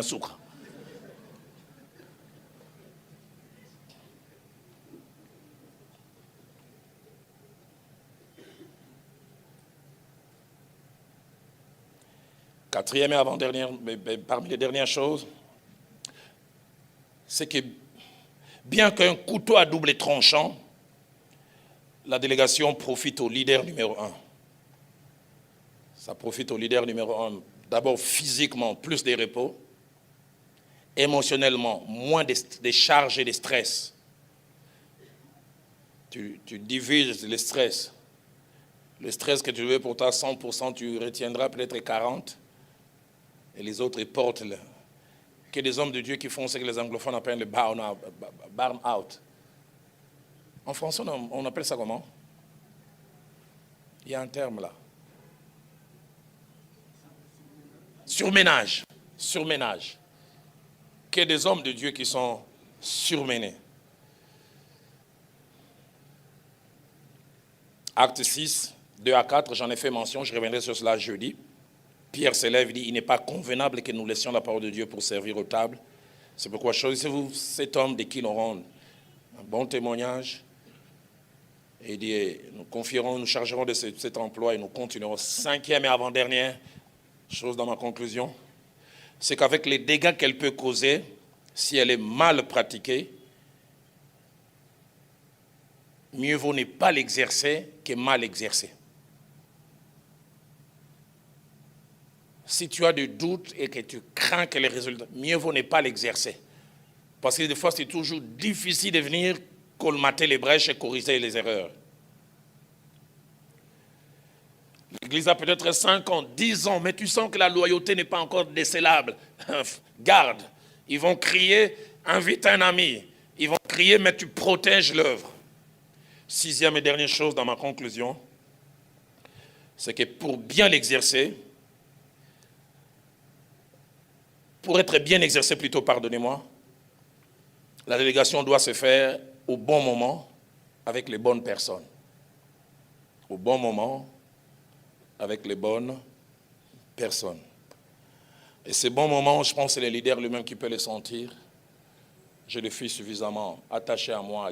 Quatrième et avant-dernière, parmi les dernières choses, c'est que bien qu'un couteau à double tranchant, la délégation profite au leader numéro 1. Ça profite au leader numéro 1. D'abord physiquement, plus de repos. Émotionnellement, moins de charges et de stress. Tu divises le stress. Le stress que tu veux pour toi, 100%, tu retiendras peut-être 40%. Et les autres, ils portent que des hommes de Dieu qui font ce que les anglophones appellent le burn out. En français, on appelle ça comment? Il y a un terme là. Surménage. Surménage. Que des hommes de Dieu qui sont surmenés. Acte 6, 2 à 4, j'en ai fait mention, je reviendrai sur cela jeudi. Pierre s'élève, il dit, il n'est pas convenable que nous laissions la parole de Dieu pour servir aux tables. C'est pourquoi choisissez-vous cet homme de qui nous rend un bon témoignage. Et il dit, nous confierons, nous chargerons de cet emploi et nous continuerons. 5e et avant-dernière chose dans ma conclusion, c'est qu'avec les dégâts qu'elle peut causer, si elle est mal pratiquée, mieux vaut ne pas l'exercer que mal exercer. Si tu as des doutes et que tu crains que les résultats, mieux vaut ne pas l'exercer. Parce que des fois, c'est toujours difficile de venir colmater les brèches et corriger les erreurs. L'Église a peut-être 5 ans, 10 ans, mais tu sens que la loyauté n'est pas encore décelable. Garde. Ils vont crier, invite un ami. Ils vont crier, mais tu protèges l'œuvre. 6e et dernière chose dans ma conclusion, c'est que pour bien l'exercer, pour être bien exercé plutôt, pardonnez-moi, la délégation doit se faire au bon moment avec les bonnes personnes. Au bon moment avec les bonnes personnes. Et ces bons moments, je pense que c'est le leader lui-même qui peut les sentir. Je le suis suffisamment attaché à moi.